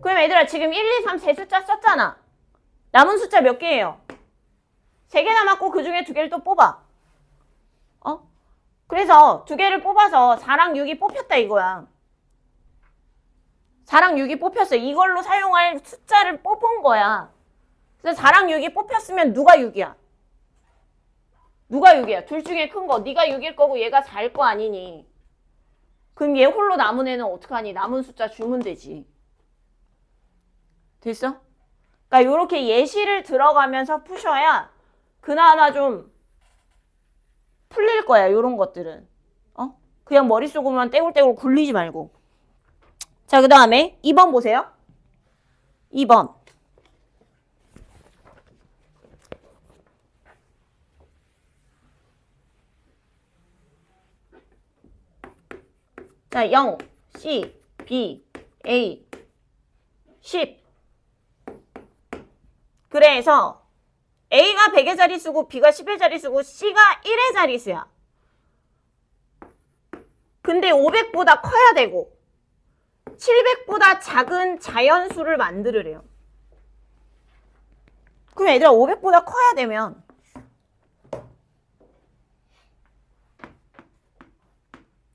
그럼 얘들아 지금 1, 2, 3 세 숫자 썼잖아. 남은 숫자 몇 개예요? 3개 남았고 그 중에 2개를 또 뽑아. 그래서 2개를 뽑아서 4랑 6이 뽑혔다 이거야. 4랑 6이 뽑혔어. 이걸로 사용할 숫자를 뽑은 거야. 그래서 4랑 6이 뽑혔으면 누가 6이야? 누가 6이야? 둘 중에 큰 거. 네가 6일 거고 얘가 4일 거 아니니. 그럼 얘 홀로 남은 애는 어떡하니? 남은 숫자 주면 되지. 됐어? 그러니까 이렇게 예시를 들어가면서 푸셔야 그나마 좀 풀릴 거야. 이런 것들은. 그냥 머릿속으로만 떼굴떼굴 굴리지 말고. 자, 그 다음에 2번 보세요. 2번. 자, 0, C, B, A, 10. 그래서 A가 100의 자릿수고 B가 10의 자릿수고 C가 1의 자릿수야. 근데 500보다 커야 되고 700보다 작은 자연수를 만들으래요. 그럼 얘들아 500보다 커야 되면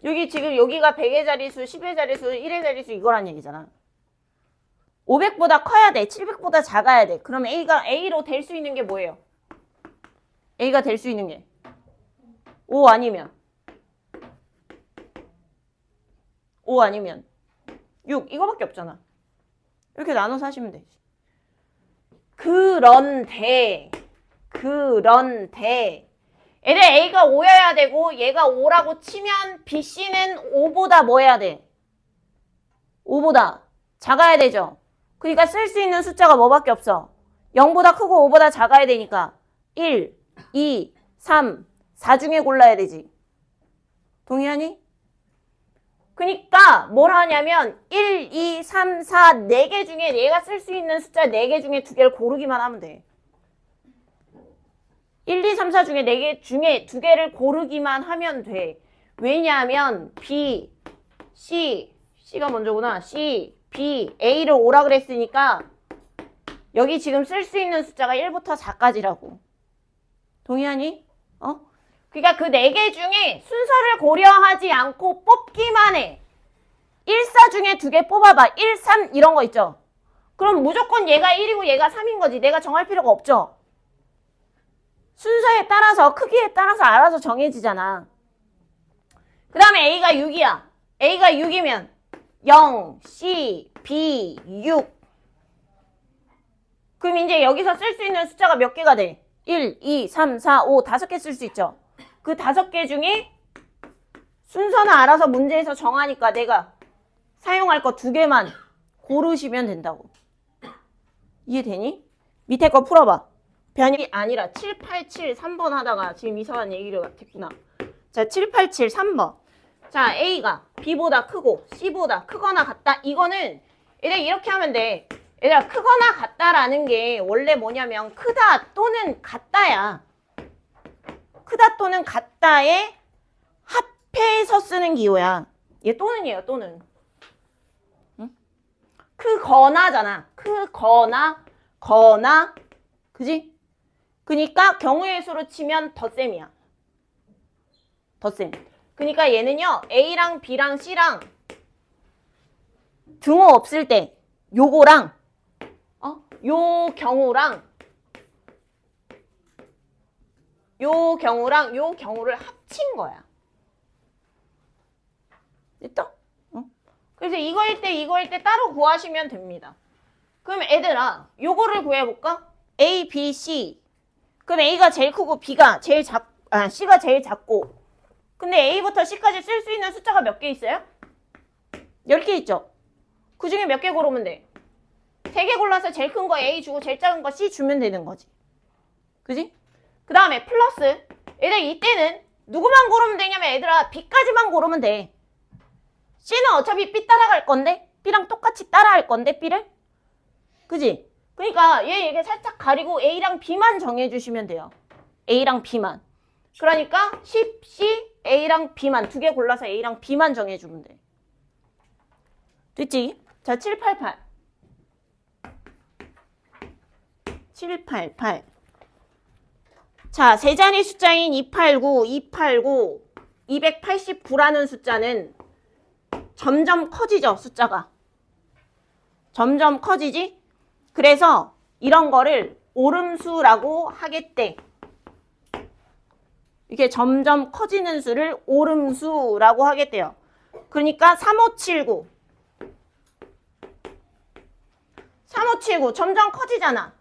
여기가 100의 자릿수, 10의 자릿수, 1의 자릿수 이거란 얘기잖아. 500보다 커야 돼. 700보다 작아야 돼. 그럼 A로 될 수 있는 게 뭐예요? A가 될 수 있는 게 5 아니면 6 이거밖에 없잖아. 이렇게 나눠서 하시면 되지. 그런데 얘들 A가 5여야 되고 얘가 5라고 치면 BC는 5보다 뭐 해야 돼? 5보다 작아야 되죠. 그러니까 쓸 수 있는 숫자가 뭐밖에 없어? 0보다 크고 5보다 작아야 되니까 1, 2, 3, 4 중에 골라야 되지. 동의하니? 그러니까 뭘 하냐면 1, 2, 3, 4, 4개 중에 얘가 쓸 수 있는 숫자 4개 중에 2개를 고르기만 하면 돼. 1, 2, 3, 4 중에 4개 중에 2개를 고르기만 하면 돼. 왜냐하면 B, C가 먼저구나. C, B, A를 5라 그랬으니까 여기 지금 쓸 수 있는 숫자가 1부터 4까지라고. 동의하니? 그러니까 그 4개 중에 순서를 고려하지 않고 뽑기만 해. 1, 4 중에 2개 뽑아봐. 1, 3 이런 거 있죠? 그럼 무조건 얘가 1이고 얘가 3인 거지. 내가 정할 필요가 없죠? 순서에 따라서 크기에 따라서 알아서 정해지잖아. 그 다음에 A가 6이야. A가 6이면 0, C, B, 6. 그럼 이제 여기서 쓸 수 있는 숫자가 몇 개가 돼? 1, 2, 3, 4, 5, 5개 쓸 수 있죠. 그 5개 중에 순서는 알아서 문제에서 정하니까 내가 사용할 거 2개만 고르시면 된다고. 이해되니? 밑에 거 풀어봐. 변이 아니라 7, 8, 7, 3번 하다가 지금 이상한 얘기를 했구나. 자, 7, 8, 7, 3번. 자, A가 B보다 크고 C보다 크거나 같다. 이거는 얘들아 이렇게 하면 돼. 얘들아 크거나 같다라는 게 원래 뭐냐면 크다 또는 같다야. 크다 또는 같다에 합해서 쓰는 기호야. 얘 또는이에요. 또는. 응? 크거나잖아. 크거나 거나 그지? 그니까 경우의 수로 치면 덧셈이야. 덧셈. 그니까 얘는요. A랑 B랑 C랑 등호 없을 때 요거랑 요 경우랑 요 경우를 합친 거야. 됐다? 그래서 이거일 때 따로 구하시면 됩니다. 그럼 애들아 요거를 구해볼까? A, B, C. 그럼 A가 제일 크고 B가 제일 C가 제일 작고. 근데 A부터 C까지 쓸 수 있는 숫자가 몇 개 있어요? 10개 있죠? 그 중에 몇 개 고르면 돼? 3개 골라서 제일 큰 거 A 주고 제일 작은 거 C 주면 되는 거지. 그지? 그 다음에 플러스. 얘들 이때는 누구만 고르면 되냐면 얘들아 B까지만 고르면 돼. C는 어차피 B 따라갈 건데 B랑 똑같이 따라할 건데 B를. 그지? 그러니까 얘 이렇게 살짝 가리고 A랑 B만 정해주시면 돼요. A랑 B만. 그러니까 10, C, A랑 B만 2개 골라서 A랑 B만 정해주면 돼. 됐지? 자, 788. 788. 자, 세 자리 숫자인 289, 289라는 숫자는 점점 커지죠, 숫자가. 점점 커지지? 그래서 이런 거를 오름수라고 하겠대. 이게 점점 커지는 수를 오름수라고 하겠대요. 그러니까 3579. 3579 점점 커지잖아.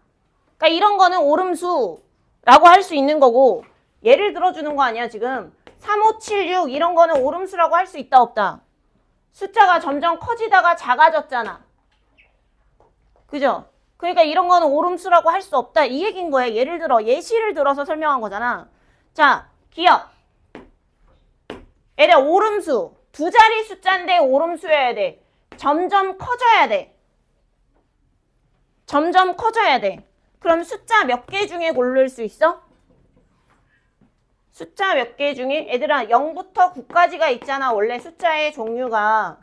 그러니까 이런 거는 오름수라고 할 수 있는 거고 예를 들어주는 거 아니야 지금. 3576 이런 거는 오름수라고 할 수 있다 없다? 숫자가 점점 커지다가 작아졌잖아. 그죠? 그러니까 이런 거는 오름수라고 할 수 없다 이 얘기인 거야. 예를 들어 예시를 들어서 설명한 거잖아. 자, 기억. 얘들아 오름수. 2자리 숫자인데 오름수여야 돼. 점점 커져야 돼. 점점 커져야 돼. 그럼 숫자 몇 개 중에 고를 수 있어? 숫자 몇 개 중에? 얘들아 0부터 9까지가 있잖아. 원래 숫자의 종류가.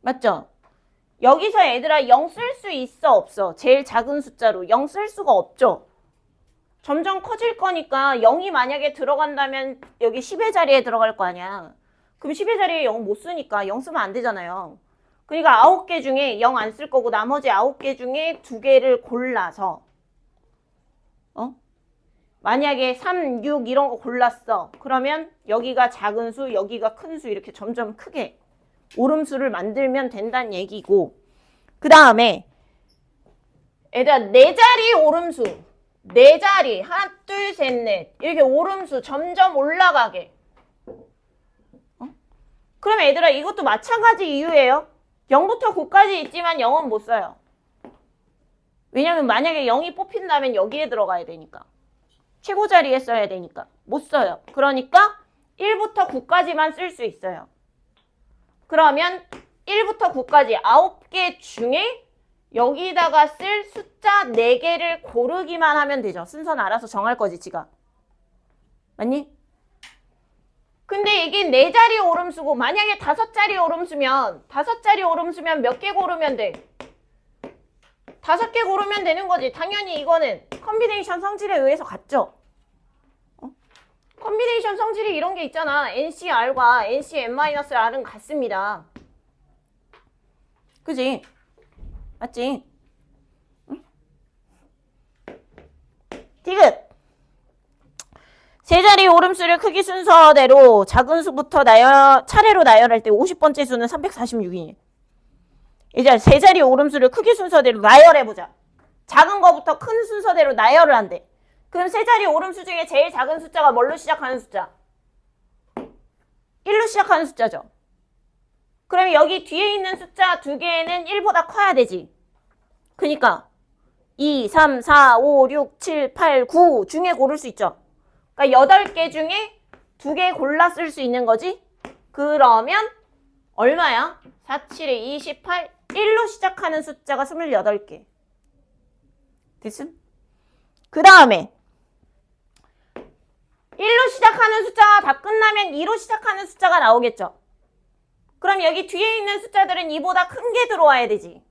맞죠? 여기서 얘들아 0 쓸 수 있어 없어? 제일 작은 숫자로 0 쓸 수가 없죠. 점점 커질 거니까 0이 만약에 들어간다면 여기 10의 자리에 들어갈 거 아니야. 그럼 10의 자리에 0 못 쓰니까 0 쓰면 안 되잖아요. 그러니까 9개 중에 0 안 쓸 거고 나머지 9개 중에 2개를 골라서 만약에 3, 6 이런 거 골랐어. 그러면 여기가 작은 수, 여기가 큰 수 이렇게 점점 크게 오름수를 만들면 된다는 얘기고 그 다음에 얘들아 4자리 오름수 4자리 하나 둘 셋 넷 이렇게 오름수 점점 올라가게 그러면 얘들아 이것도 마찬가지 이유예요. 0부터 9까지 있지만 0은 못 써요. 왜냐면 만약에 0이 뽑힌다면 여기에 들어가야 되니까 최고 자리에 써야 되니까 못 써요. 그러니까 1부터 9까지만 쓸 수 있어요. 그러면 1부터 9까지 9개 중에 여기다가 쓸 숫자 4개를 고르기만 하면 되죠. 순서는 알아서 정할 거지 지가. 맞니? 근데 이게 4자리 오름수고 만약에 5자리 오름수면 몇 개 고르면 돼? 5개 고르면 되는 거지. 당연히 이거는 컴비네이션 성질에 의해서 같죠? 컴비네이션 성질이 이런 게 있잖아. NCR과 NCN-R은 같습니다. 그지? 맞지? 응? 디귿! 3자리 오름수를 크기 순서대로 작은 수부터 차례로 나열할 때 50번째 수는 346이에요. 이제 세 자리 오름수를 크기 순서대로 나열해보자. 작은 거부터 큰 순서대로 나열을 한대. 그럼 세 자리 오름수 중에 제일 작은 숫자가 뭘로 시작하는 숫자? 1로 시작하는 숫자죠. 그럼 여기 뒤에 있는 숫자 두 개는 1보다 커야 되지. 그러니까 2, 3, 4, 5, 6, 7, 8, 9 중에 고를 수 있죠. 그러니까 8개 중에 2개 골라 쓸 수 있는 거지. 그러면 얼마야? 4, 7에 28, 1로 시작하는 숫자가 28개. 됐음? 그 다음에 1로 시작하는 숫자가 다 끝나면 2로 시작하는 숫자가 나오겠죠. 그럼 여기 뒤에 있는 숫자들은 2보다 큰 게 들어와야 되지.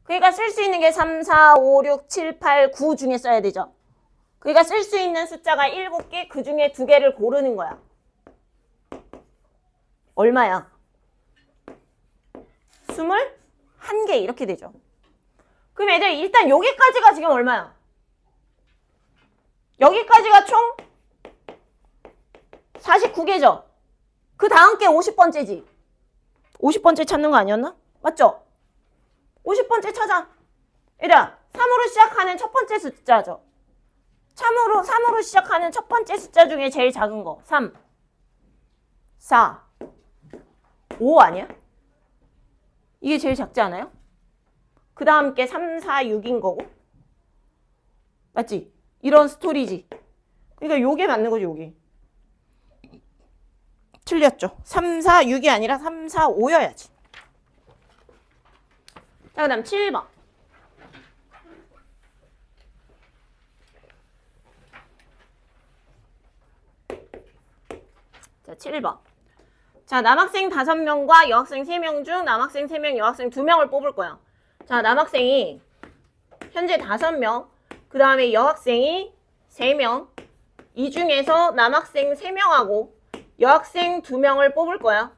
그러니까 쓸 수 있는 게 3, 4, 5, 6, 7, 8, 9 중에 써야 되죠. 그러니까 쓸 수 있는 숫자가 7개, 그 중에 2개를 고르는 거야. 얼마야? 21개 이렇게 되죠. 그럼 애들 일단 여기까지가 지금 얼마야? 여기까지가 총 49개죠. 그 다음 게 50번째지. 50번째 찾는 거 아니었나? 맞죠? 50번째 찾아. 얘들아, 3으로 시작하는 첫 번째 숫자죠. 3으로 시작하는 첫 번째 숫자 중에 제일 작은 거. 3, 4, 5 아니야? 이게 제일 작지 않아요? 그 다음 게 3, 4, 6인 거고. 맞지? 이런 스토리지. 그러니까 요게 맞는 거지, 요게. 틀렸죠. 3, 4, 6이 아니라 3, 4, 5여야지. 자, 그 다음 7번. 자, 7번. 자, 남학생 5명과 여학생 3명 중 남학생 3명, 여학생 2명을 뽑을 거야. 자, 남학생이 현재 5명, 그 다음에 여학생이 3명, 이 중에서 남학생 3명하고 여학생 2명을 뽑을 거야.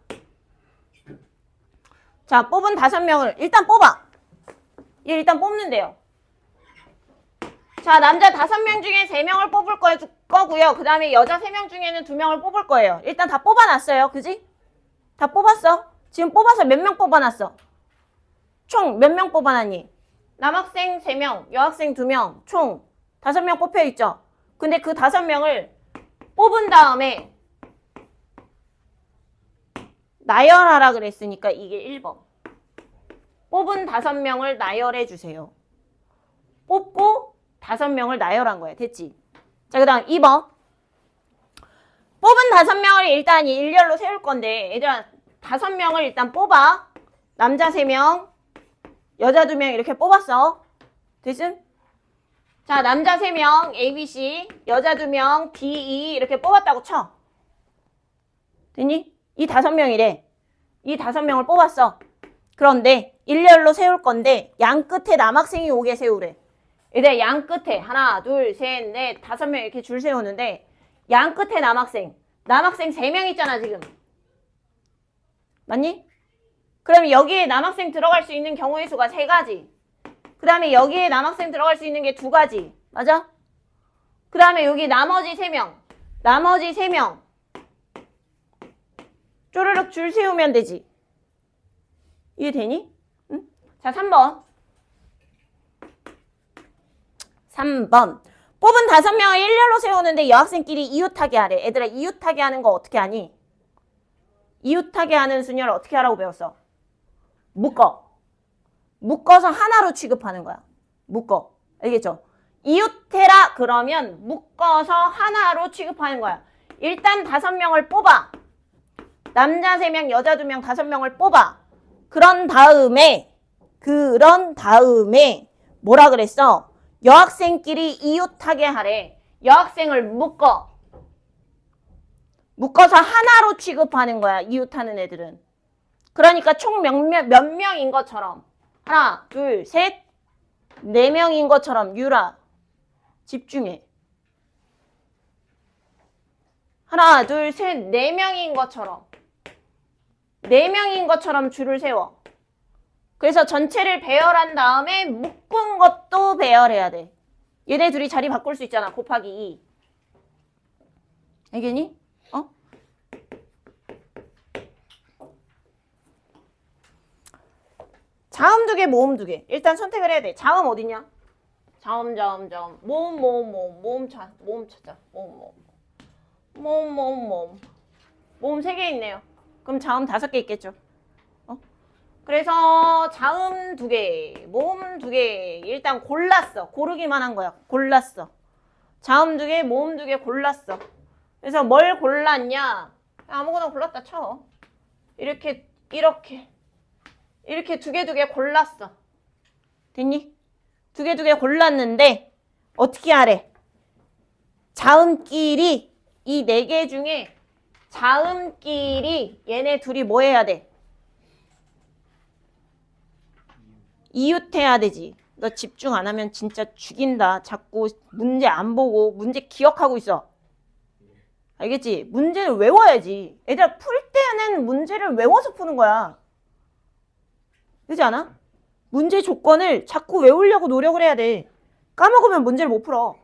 자, 뽑은 5명을 일단 뽑아. 얘 일단 뽑는데요. 자, 남자 5명 중에 3명을 뽑을 거고요. 그 다음에 여자 3명 중에는 2명을 뽑을 거예요. 일단 다 뽑아놨어요. 그지? 다 뽑았어. 지금 뽑아서 몇 명 뽑아놨어? 총 몇 명 뽑아놨니? 남학생 3명, 여학생 2명, 총 5명 뽑혀있죠? 근데 그 5명을 뽑은 다음에 나열하라 그랬으니까 이게 1번. 뽑은 5명을 나열해 주세요. 뽑고 5명을 나열한 거야. 됐지? 자, 그 다음 2번. 뽑은 5명을 일단 일렬로 세울 건데 얘들아 5명을 일단 뽑아. 남자 3명, 여자 2명 이렇게 뽑았어. 됐음? 자, 남자 3명 A, B, C, 여자 2명 D, E 이렇게 뽑았다고 쳐. 됐니? 이 5명이래. 이 5명을 뽑았어. 그런데 일렬로 세울 건데 양 끝에 남학생이 오게 세우래. 얘들 양 끝에 하나, 둘, 셋, 넷, 5명 이렇게 줄 세우는데 양 끝에 남학생 3명 있잖아 지금. 맞니? 그럼 여기에 남학생 들어갈 수 있는 경우의 수가 3가지. 그 다음에 여기에 남학생 들어갈 수 있는 게 2가지. 맞아? 그 다음에 여기 나머지 3명 쪼르륵 줄 세우면 되지. 이해되니? 응? 자, 3번. 뽑은 5명을 일렬로 세우는데 여학생끼리 이웃하게 하래. 얘들아, 이웃하게 하는 거 어떻게 하니? 이웃하게 하는 순열을 어떻게 하라고 배웠어? 묶어서 하나로 취급하는 거야. 묶어. 알겠죠? 이웃해라 그러면 묶어서 하나로 취급하는 거야. 일단 5명을 뽑아. 남자 3명, 여자 2명, 5명을 뽑아. 그런 다음에 뭐라 그랬어? 여학생끼리 이웃하게 하래. 여학생을 묶어서 하나로 취급하는 거야. 이웃하는 애들은. 그러니까 총 몇 명인 것처럼 하나, 둘, 셋, 4명인 것처럼 유라 집중해. 하나, 둘, 셋, 4명인 것처럼 4명인 것처럼 줄을 세워. 그래서 전체를 배열한 다음에 묶은 것도 배열해야 돼. 얘네 둘이 자리 바꿀 수 있잖아. 곱하기 2. 알겠니? 자음 두 개, 모음 두 개. 일단 선택을 해야 돼. 자음 어디냐? 자음. 모음 찾자. 모음 세 개 있네요. 그럼 자음 5개 있겠죠. 그래서 자음 두 개, 모음 두 개. 일단 골랐어. 고르기만 한 거야. 골랐어. 자음 두 개, 모음 두 개 골랐어. 그래서 뭘 골랐냐? 아무거나 골랐다 쳐. 이렇게 두 개 골랐어. 됐니? 두 개 골랐는데 어떻게 하래? 자음끼리 이 4개 중에 자음끼리 얘네 둘이 뭐 해야 돼? 이웃해야 되지. 너 집중 안 하면 진짜 죽인다. 자꾸 문제 안 보고 문제 기억하고 있어. 알겠지? 문제를 외워야지. 얘들아 풀 때는 문제를 외워서 푸는 거야. 그렇지 않아? 문제 조건을 자꾸 외우려고 노력을 해야 돼. 까먹으면 문제를 못 풀어.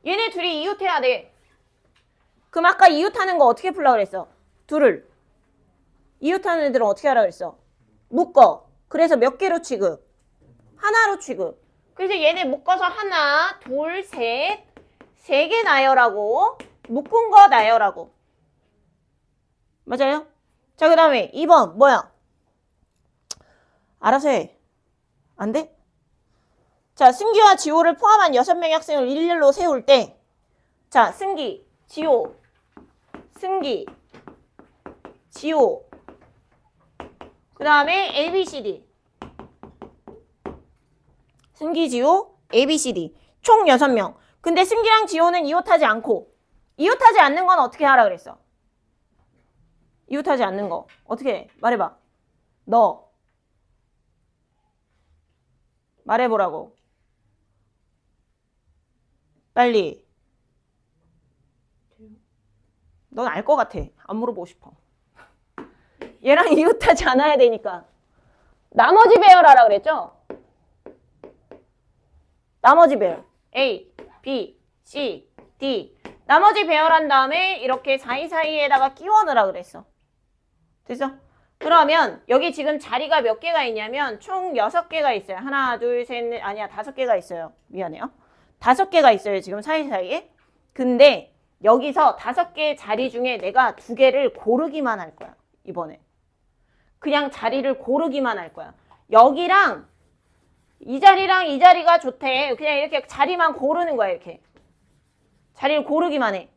얘네 둘이 이웃해야 돼. 그럼 아까 이웃하는 거 어떻게 풀려고 그랬어? 둘을. 이웃하는 애들은 어떻게 하라고 그랬어? 묶어. 그래서 몇 개로 취급? 하나로 취급. 그래서 얘네 묶어서 하나, 둘, 셋, 3개 나열하고 묶은 거 나열하고. 맞아요? 자, 그 다음에 2번 뭐야? 알아서 해. 안 돼? 자, 승기와 지호를 포함한 6명의 학생을 일렬로 세울 때, 자, 승기, 지호, 그 다음에 ABCD. 승기, 지호, ABCD. 총 6명. 근데 승기랑 지호는 이웃하지 않고, 이웃하지 않는 건 어떻게 하라 그랬어? 이웃하지 않는 거. 어떻게 해? 말해봐. 너. 말해보라고. 빨리. 넌 알 것 같아. 안 물어보고 싶어. 얘랑 이웃하지 않아야 되니까. 나머지 배열하라 그랬죠? 나머지 배열. A, B, C, D. 나머지 배열한 다음에 이렇게 사이사이에다가 끼워 넣으라 그랬어. 됐어? 그러면 여기 지금 자리가 몇 개가 있냐면 총 6개가 있어요. 하나, 둘, 셋, 넷, 아니야 5개가 있어요. 미안해요. 5개가 있어요. 지금 사이사이에. 근데 여기서 5개의 자리 중에 내가 2개를 고르기만 할 거야. 이번에. 그냥 자리를 고르기만 할 거야. 여기랑 이 자리랑 이 자리가 좋대. 그냥 이렇게 자리만 고르는 거야. 이렇게. 자리를 고르기만 해.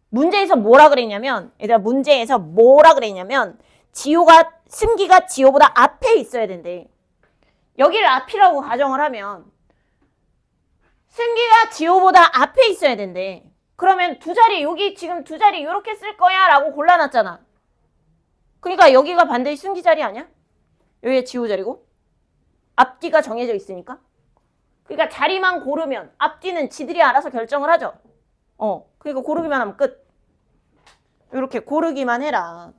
문제에서 뭐라 그랬냐면, 얘들아 문제에서 뭐라 그랬냐면 승기가 지호보다 앞에 있어야 된대. 여기를 앞이라고 가정을 하면 승기가 지호보다 앞에 있어야 된대. 그러면 두 자리, 여기 지금 두 자리 이렇게 쓸 거야 라고 골라놨잖아. 그러니까 여기가 반드시 승기 자리 아니야? 여기가 지호 자리고 앞뒤가 정해져 있으니까. 그러니까 자리만 고르면 앞뒤는 지들이 알아서 결정을 하죠. 그러니까 고르기만 하면 끝. 이렇게 고르기만 해라.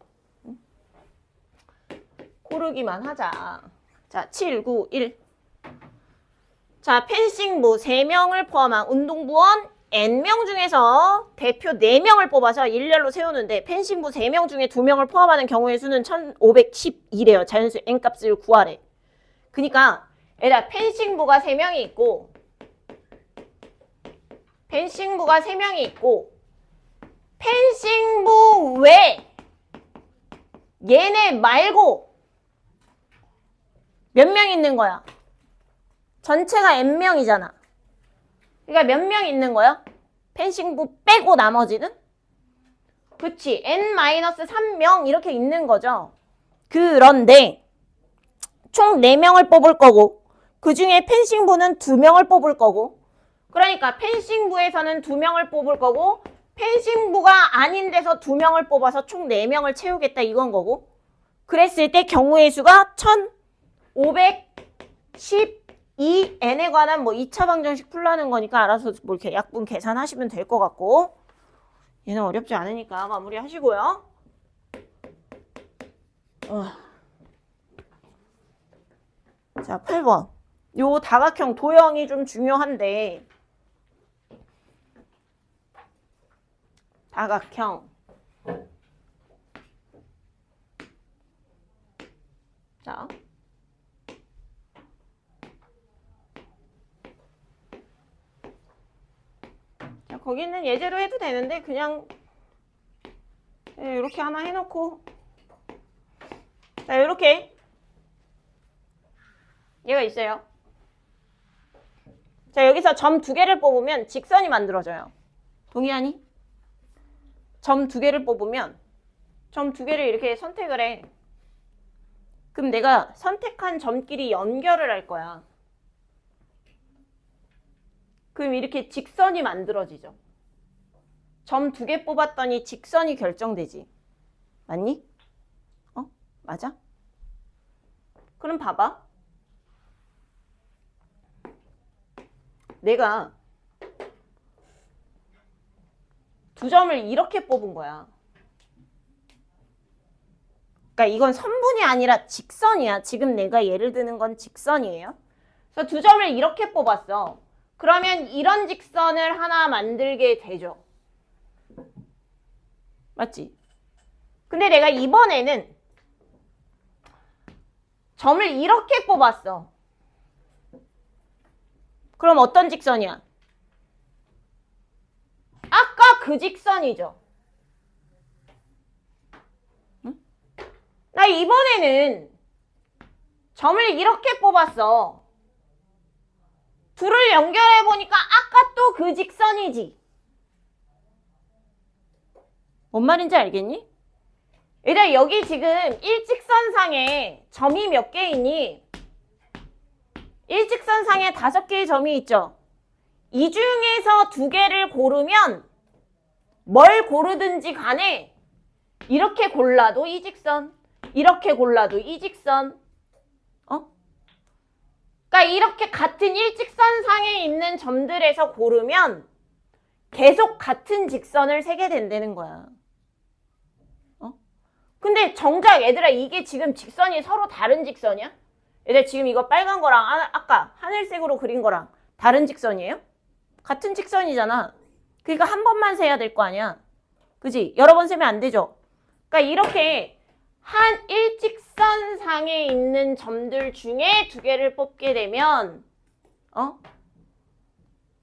고르기만 하자. 자, 7, 9, 1. 자, 펜싱부 3명을 포함한 운동부원 N명 중에서 대표 4명을 뽑아서 일렬로 세우는데 펜싱부 3명 중에 2명을 포함하는 경우의 수는 1512래요. 자연수 N값을 구하래. 그러니까 얘들아 펜싱부가 3명이 있고 펜싱부 외 얘네 말고 몇 명 있는 거야? 전체가 N명이잖아. 그러니까 몇 명 있는 거야? 펜싱부 빼고 나머지는? 그치. N-3명 이렇게 있는 거죠. 그런데 총 4명을 뽑을 거고 그 중에 펜싱부는 2명을 뽑을 거고 그러니까 펜싱부에서는 2명을 뽑을 거고 펜싱부가 아닌 데서 2명을 뽑아서 총 4명을 채우겠다 이건 거고 그랬을 때 경우의 수가 1512N에 관한 뭐 2차 방정식 풀라는 거니까 알아서 뭐 이렇게 약분 계산하시면 될 것 같고 얘는 어렵지 않으니까 마무리 하시고요. 자, 8번. 요 다각형 도형이 좀 중요한데 다각형. 자. 자, 거기는 예제로 해도 되는데 그냥 이렇게 하나 해놓고 자, 이렇게 얘가 있어요. 자, 여기서 점 두 개를 뽑으면 직선이 만들어져요. 동의하니? 점 두 개를 뽑으면 점 두 개를 이렇게 선택을 해. 그럼 내가 선택한 점끼리 연결을 할 거야. 그럼 이렇게 직선이 만들어지죠. 점 두 개 뽑았더니 직선이 결정되지. 맞니? 맞아? 그럼 봐봐. 내가 두 점을 이렇게 뽑은 거야. 그러니까 이건 선분이 아니라 직선이야. 지금 내가 예를 드는 건 직선이에요. 그래서 두 점을 이렇게 뽑았어. 그러면 이런 직선을 하나 만들게 되죠. 맞지? 근데 내가 이번에는 점을 이렇게 뽑았어. 그럼 어떤 직선이야? 아까 그 직선이죠. 응? 나 이번에는 점을 이렇게 뽑았어. 둘을 연결해 보니까 아까 또 그 직선이지. 뭔 말인지 알겠니? 얘들아, 여기 지금 일직선상에 점이 몇 개 있니? 일직선상에 5개의 점이 있죠. 이 중에서 2개를 고르면 뭘 고르든지 간에 이렇게 골라도 이 직선, 이렇게 골라도 이 직선. 그러니까 이렇게 같은 일직선상에 있는 점들에서 고르면 계속 같은 직선을 세게 된다는 거야. 근데 정작 얘들아, 이게 지금 직선이 서로 다른 직선이야? 얘들아, 지금 이거 빨간 거랑 아까 하늘색으로 그린 거랑 다른 직선이에요? 같은 직선이잖아. 그러니까 한 번만 세야 될 거 아니야. 그지? 여러 번 세면 안 되죠. 그러니까 이렇게 한 일직선상에 있는 점들 중에 2개를 뽑게 되면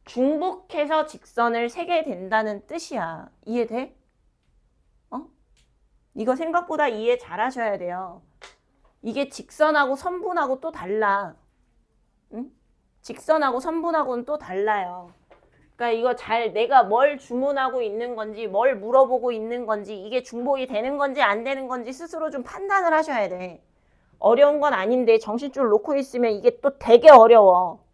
중복해서 직선을 세게 된다는 뜻이야. 이해돼? 이거 생각보다 이해 잘 하셔야 돼요. 이게 직선하고 선분하고 또 달라. 응? 직선하고 선분하고는 또 달라요. 그러니까 이거 잘 내가 뭘 주문하고 있는 건지 뭘 물어보고 있는 건지 이게 중복이 되는 건지 안 되는 건지 스스로 좀 판단을 하셔야 돼. 어려운 건 아닌데 정신줄 놓고 있으면 이게 또 되게 어려워.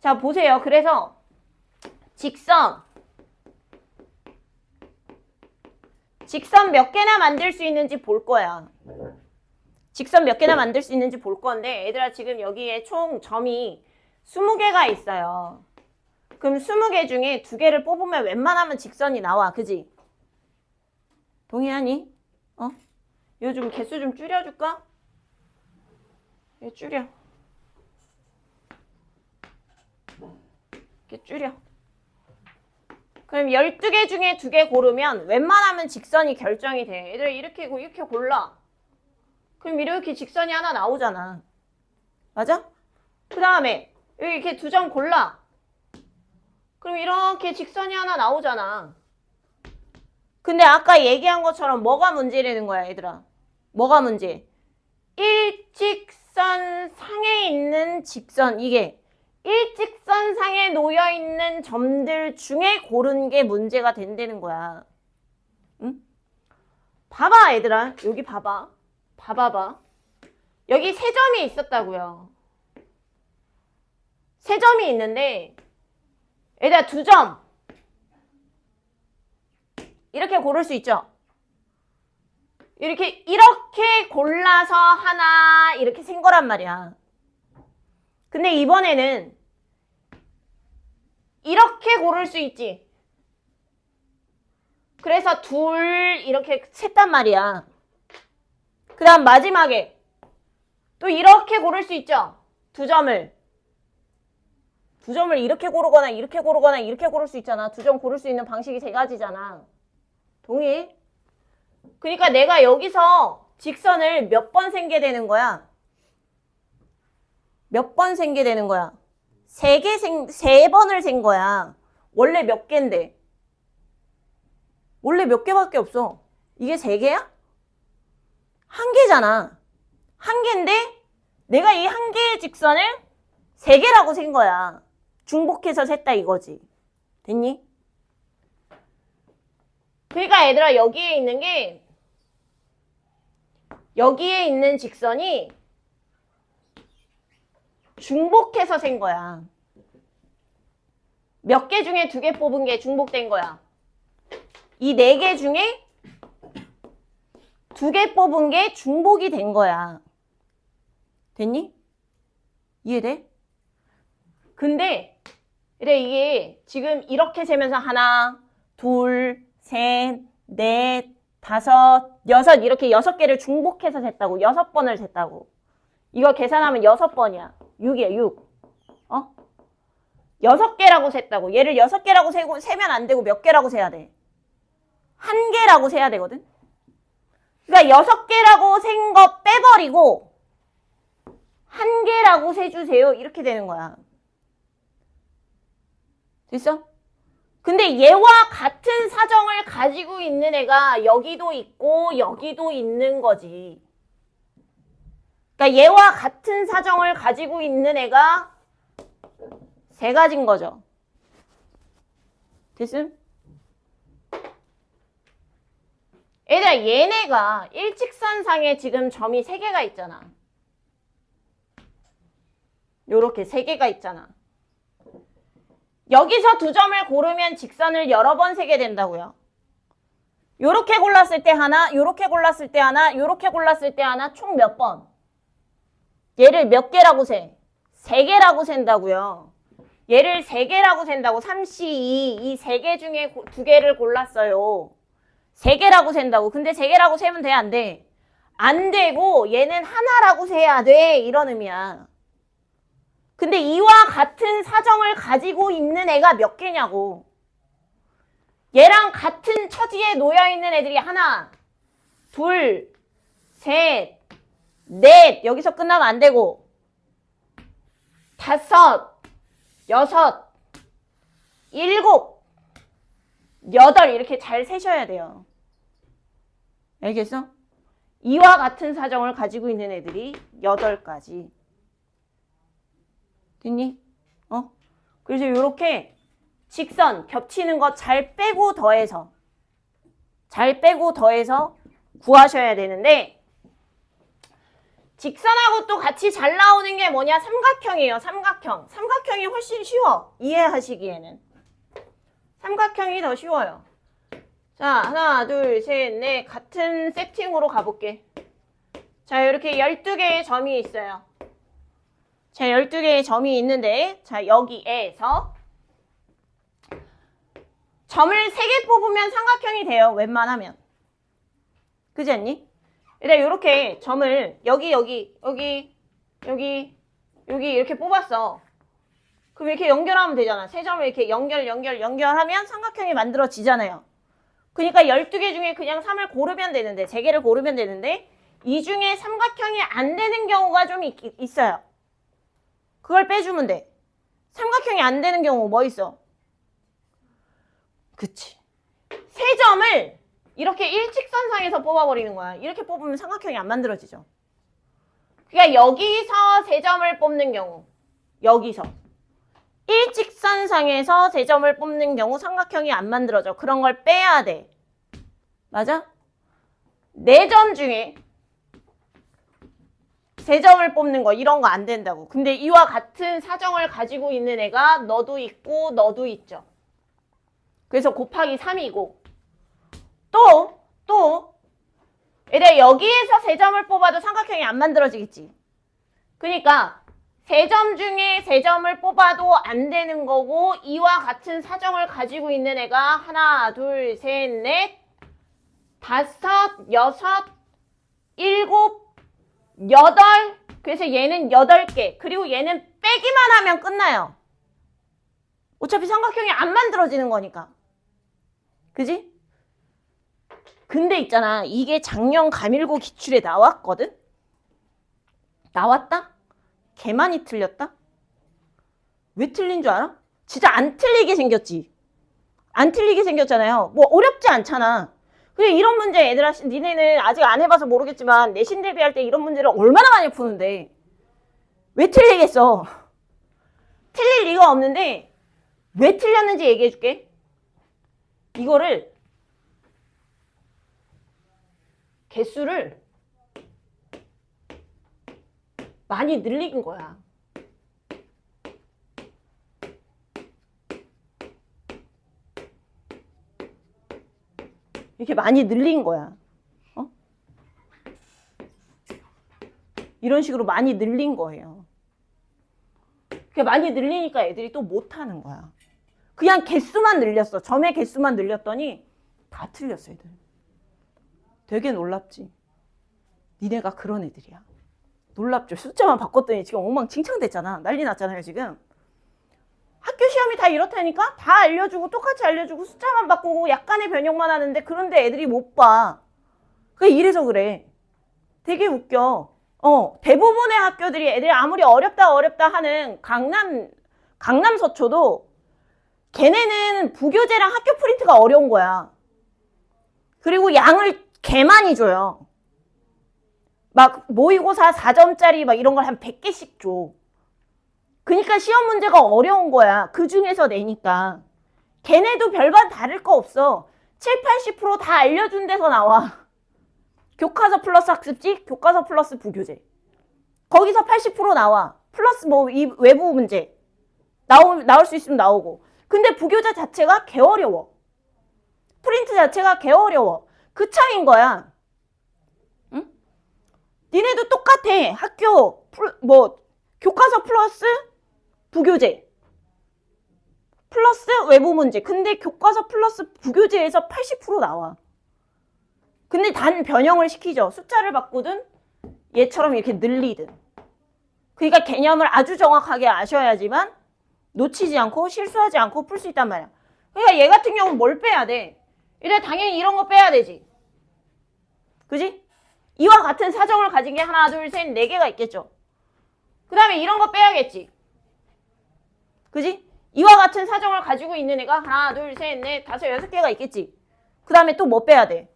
자, 보세요. 그래서 직선 몇 개나 만들 수 있는지 볼 거야. 직선 몇 개나 만들 수 있는지 볼 건데 얘들아, 지금 여기에 총 점이 20개가 있어요. 그럼 20개 중에 2개를 뽑으면 웬만하면 직선이 나와. 그지? 동의하니? 이거 좀 개수 좀 줄여줄까? 이거 줄여. 이렇게 줄여. 그럼 12개 중에 2개 고르면 웬만하면 직선이 결정이 돼. 얘들아, 이렇게 골라. 그럼 이렇게 직선이 하나 나오잖아. 맞아? 그 다음에 여기 이렇게 2점 골라. 그럼 이렇게 직선이 하나 나오잖아. 근데 아까 얘기한 것처럼 뭐가 문제라는 거야, 얘들아? 뭐가 문제? 일직선 상에 있는 직선, 이게 일직선상에 놓여있는 점들 중에 고른 게 문제가 된다는 거야. 응? 봐봐, 얘들아. 여기 봐봐. 봐봐봐. 여기 3점이 있었다고요. 3점이 있는데 얘들아, 2점. 이렇게 고를 수 있죠? 이렇게 골라서 하나 이렇게 센 거란 말이야. 근데 이번에는 이렇게 고를 수 있지. 그래서 둘 이렇게 셌단 말이야. 그 다음 마지막에 또 이렇게 고를 수 있죠. 2점을. 두 점을 이렇게 고르거나 이렇게 고르거나 이렇게 고를 수 있잖아. 두 점 고를 수 있는 방식이 세 가지잖아. 동의해? 그러니까 내가 여기서 직선을 몇 번 생게 되는 거야? 몇 번 생게 되는 거야? 세 번을 센 거야. 원래 몇 개인데? 원래 몇 개밖에 없어. 이게 세 개야? 한 개잖아. 한 개인데 내가 이 한 개의 직선을 세 개라고 센 거야. 중복해서 셌다 이거지. 됐니? 그러니까 얘들아 여기에 있는 게 여기에 있는 직선이 중복해서 센 거야. 몇 개 중에 두 개 뽑은 게 중복된 거야. 이 네 개 중에 두 개 뽑은 게 중복이 된 거야. 됐니? 이해돼? 근데 이게 지금 이렇게 세면서 하나, 둘, 셋, 넷, 다섯, 여섯 이렇게 6개를 중복해서 셌다고. 6번을 셌다고. 이거 계산하면 6번이야. 6이야, 6. 6개라고 셌다고. 얘를 6개라고 세면 안 되고 몇 개라고 세야 돼? 한 개라고 세야 되거든? 그러니까 6개라고 센 거 빼버리고 한 개라고 세주세요. 이렇게 되는 거야. 됐어? 근데 얘와 같은 사정을 가지고 있는 애가 여기도 있고 여기도 있는 거지. 그러니까 얘와 같은 사정을 가지고 있는 애가 세 가지인 거죠. 됐음? 얘들아 얘네가 일직선상에 지금 점이 3개가 있잖아. 요렇게 3개가 있잖아. 여기서 두 점을 고르면 직선을 여러 번 세게 된다고요. 요렇게 골랐을 때 하나, 요렇게 골랐을 때 하나, 요렇게 골랐을 때 하나, 총 몇 번? 얘를 몇 개라고 세? 3개라고 센다고요. 얘를 3개라고 센다고. 3C2 이 3개 중에 2개를 골랐어요. 3개라고 센다고. 근데 3개라고 세면 돼? 안 돼? 안 되고 얘는 하나라고 세야 돼. 이런 의미야. 근데 이와 같은 사정을 가지고 있는 애가 몇 개냐고. 얘랑 같은 처지에 놓여있는 애들이 하나, 둘, 셋, 넷. 여기서 끝나면 안 되고 다섯, 여섯, 일곱, 여덟 이렇게 잘 세셔야 돼요. 알겠어? 이와 같은 사정을 가지고 있는 애들이 8가지. 됐니? 그래서 이렇게 직선 겹치는 거 잘 빼고 더해서 구하셔야 되는데 직선하고 또 같이 잘 나오는 게 뭐냐? 삼각형이에요. 삼각형이 훨씬 쉬워. 이해하시기에는. 삼각형이 더 쉬워요. 자, 하나, 둘, 셋, 넷. 같은 세팅으로 가볼게. 자, 이렇게 12개의 점이 있어요. 자, 12개의 점이 있는데, 자, 여기에서 점을 3개 뽑으면 삼각형이 돼요. 웬만하면. 그지 않니? 일단 이렇게 점을 여기 이렇게 뽑았어. 그럼 이렇게 연결하면 되잖아. 세 점을 이렇게 연결하면 삼각형이 만들어지잖아요. 그러니까 12개 중에 그냥 3을 고르면 되는데, 3개를 고르면 되는데 이 중에 삼각형이 안 되는 경우가 좀 있어요. 그걸 빼주면 돼. 삼각형이 안 되는 경우 뭐 있어? 그치. 세 점을 이렇게 일직선상에서 뽑아버리는 거야. 이렇게 뽑으면 삼각형이 안 만들어지죠. 그러니까 여기서 세 점을 뽑는 경우, 여기서 일직선상에서 세 점을 뽑는 경우 삼각형이 안 만들어져. 그런 걸 빼야 돼. 맞아? 4점 중에 세 점을 뽑는 거 이런 거 안 된다고. 근데 이와 같은 사정을 가지고 있는 애가 너도 있고 너도 있죠. 그래서 곱하기 3이고 또 얘들아 여기에서 세 점을 뽑아도 삼각형이 안 만들어지겠지. 그러니까 세 점 중에 세 점을 뽑아도 안 되는 거고 이와 같은 사정을 가지고 있는 애가 하나, 둘, 셋, 넷, 다섯, 여섯, 일곱, 여덟. 그래서 얘는 8개. 그리고 얘는 빼기만 하면 끝나요. 어차피 삼각형이 안 만들어지는 거니까. 그지? 근데 있잖아. 이게 작년 가밀고 기출에 나왔거든? 나왔다? 개 많이 틀렸다? 왜 틀린 줄 알아? 진짜 안 틀리게 생겼지. 안 틀리게 생겼잖아요. 뭐 어렵지 않잖아. 그래 이런 문제 얘들아 니네는 아직 안 해봐서 모르겠지만 내신 대비할 때 이런 문제를 얼마나 많이 푸는데 왜 틀리겠어? 틀릴 리가 없는데 왜 틀렸는지 얘기해 줄게. 이거를 개수를 많이 늘린 거야. 이렇게 많이 늘린 거야. 어? 이런 식으로 많이 늘린 거예요. 그렇게 많이 늘리니까 애들이 또 못하는 거야. 그냥 개수만 늘렸어. 점의 개수만 늘렸더니 다 틀렸어 애들. 되게 놀랍지. 니네가 그런 애들이야. 놀랍죠. 숫자만 바꿨더니 지금 엉망진창 됐잖아. 난리 났잖아요 지금. 학교 시험이 다 이렇다니까? 다 알려주고 똑같이 알려주고 숫자만 바꾸고 약간의 변형만 하는데 그런데 애들이 못 봐. 그게 이래서 그래. 되게 웃겨. 대부분의 학교들이 애들이 아무리 어렵다 하는 강남 서초도 걔네는 부교재랑 학교 프린트가 어려운 거야. 그리고 양을 개 많이 줘요. 막 모의고사 4점짜리 막 이런 걸 한 100개씩 줘. 그러니까 시험 문제가 어려운 거야. 그 중에서 내니까. 걔네도 별반 다를 거 없어. 7, 80% 다 알려준 데서 나와. 교과서 플러스 학습지, 교과서 플러스 부교재. 거기서 80% 나와. 플러스 뭐 이 외부 문제. 나올 수 있으면 나오고. 근데 부교재 자체가 개 어려워. 프린트 자체가 개 어려워. 그 차이인 거야. 응? 니네도 똑같아. 학교 교과서 플러스 부교재 플러스 외부 문제. 근데 교과서 플러스 부교재에서 80% 나와. 근데 단 변형을 시키죠. 숫자를 바꾸든 얘처럼 이렇게 늘리든. 그러니까 개념을 아주 정확하게 아셔야지만 놓치지 않고 실수하지 않고 풀 수 있단 말이야. 그러니까 얘 같은 경우는 뭘 빼야 돼? 이래 당연히 이런 거 빼야 되지. 그지? 이와 같은 사정을 가진 게 하나, 둘, 셋, 네 개가 있겠죠. 그 다음에 이런 거 빼야겠지. 그지? 이와 같은 사정을 가지고 있는 애가 하나, 둘, 셋, 넷, 다섯, 여섯 개가 있겠지. 그 다음에 또 뭐 빼야 돼?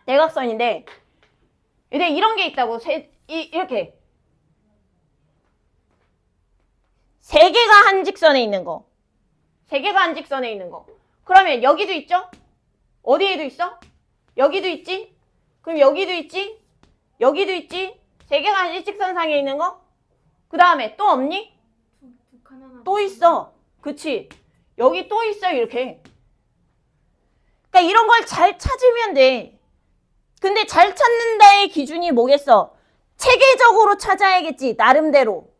대각선인데 이런 게 있다고. 이렇게 세 개가 한 직선에 있는 거. 세 개가 한 직선에 있는 거. 그러면 여기도 있죠? 어디에도 있어? 여기도 있지? 그럼 여기도 있지? 여기도 있지? 세 개가 한 일직선상에 있는 거? 그 다음에 또 없니? 또 있어. 그치? 여기 또 있어 이렇게. 그러니까 이런 걸 잘 찾으면 돼. 근데 잘 찾는다의 기준이 뭐겠어? 체계적으로 찾아야겠지. 나름대로.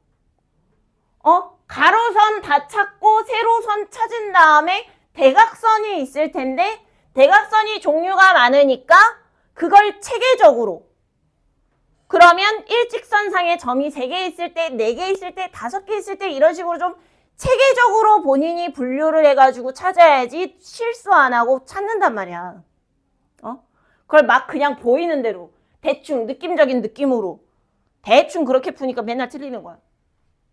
가로선 다 찾고 세로선 찾은 다음에 대각선이 있을 텐데 대각선이 종류가 많으니까 그걸 체계적으로. 그러면 일직선상에 점이 3개 있을 때, 4개 있을 때, 5개 있을 때 이런 식으로 좀 체계적으로 본인이 분류를 해가지고 찾아야지 실수 안 하고 찾는단 말이야. 그걸 막 그냥 보이는 대로 대충 느낌적인 느낌으로 대충 그렇게 푸니까 맨날 틀리는 거야.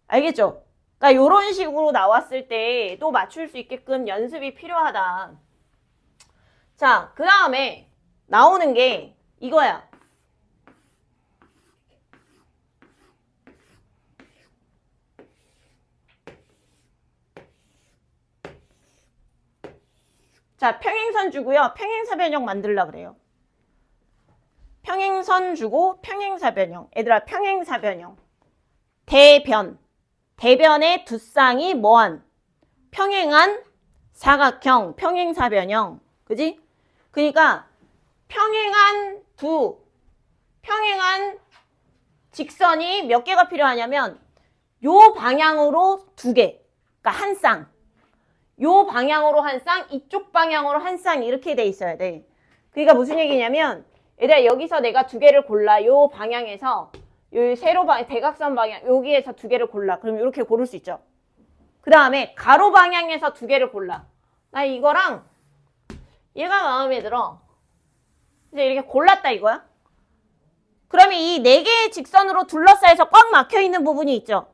알겠죠? 그러니까 이런 식으로 나왔을 때 또 맞출 수 있게끔 연습이 필요하다. 자, 그 다음에 나오는 게 이거야. 자, 평행선 주고요. 평행사변형 만들려고 그래요. 평행선 주고 평행사변형. 얘들아, 평행사변형. 대변의 두 쌍이 뭐한? 평행한 사각형, 평행사변형. 그지? 그러니까 평행한 직선이 몇 개가 필요하냐면 요 방향으로 2개. 그러니까 한 쌍. 요 방향으로 한 쌍, 이쪽 방향으로 한 쌍 이렇게 돼 있어야 돼. 그러니까 무슨 얘기냐면 얘들아 여기서 내가 2개를 골라. 요 방향에서 요 세로 방향, 대각선 방향 여기에서 2개를 골라. 그럼 이렇게 고를 수 있죠. 그 다음에 가로 방향에서 두 개를 골라. 나 이거랑 얘가 마음에 들어. 이제 이렇게 골랐다 이거야. 그러면 이 네 개의 직선으로 둘러싸여서 꽉 막혀 있는 부분이 있죠.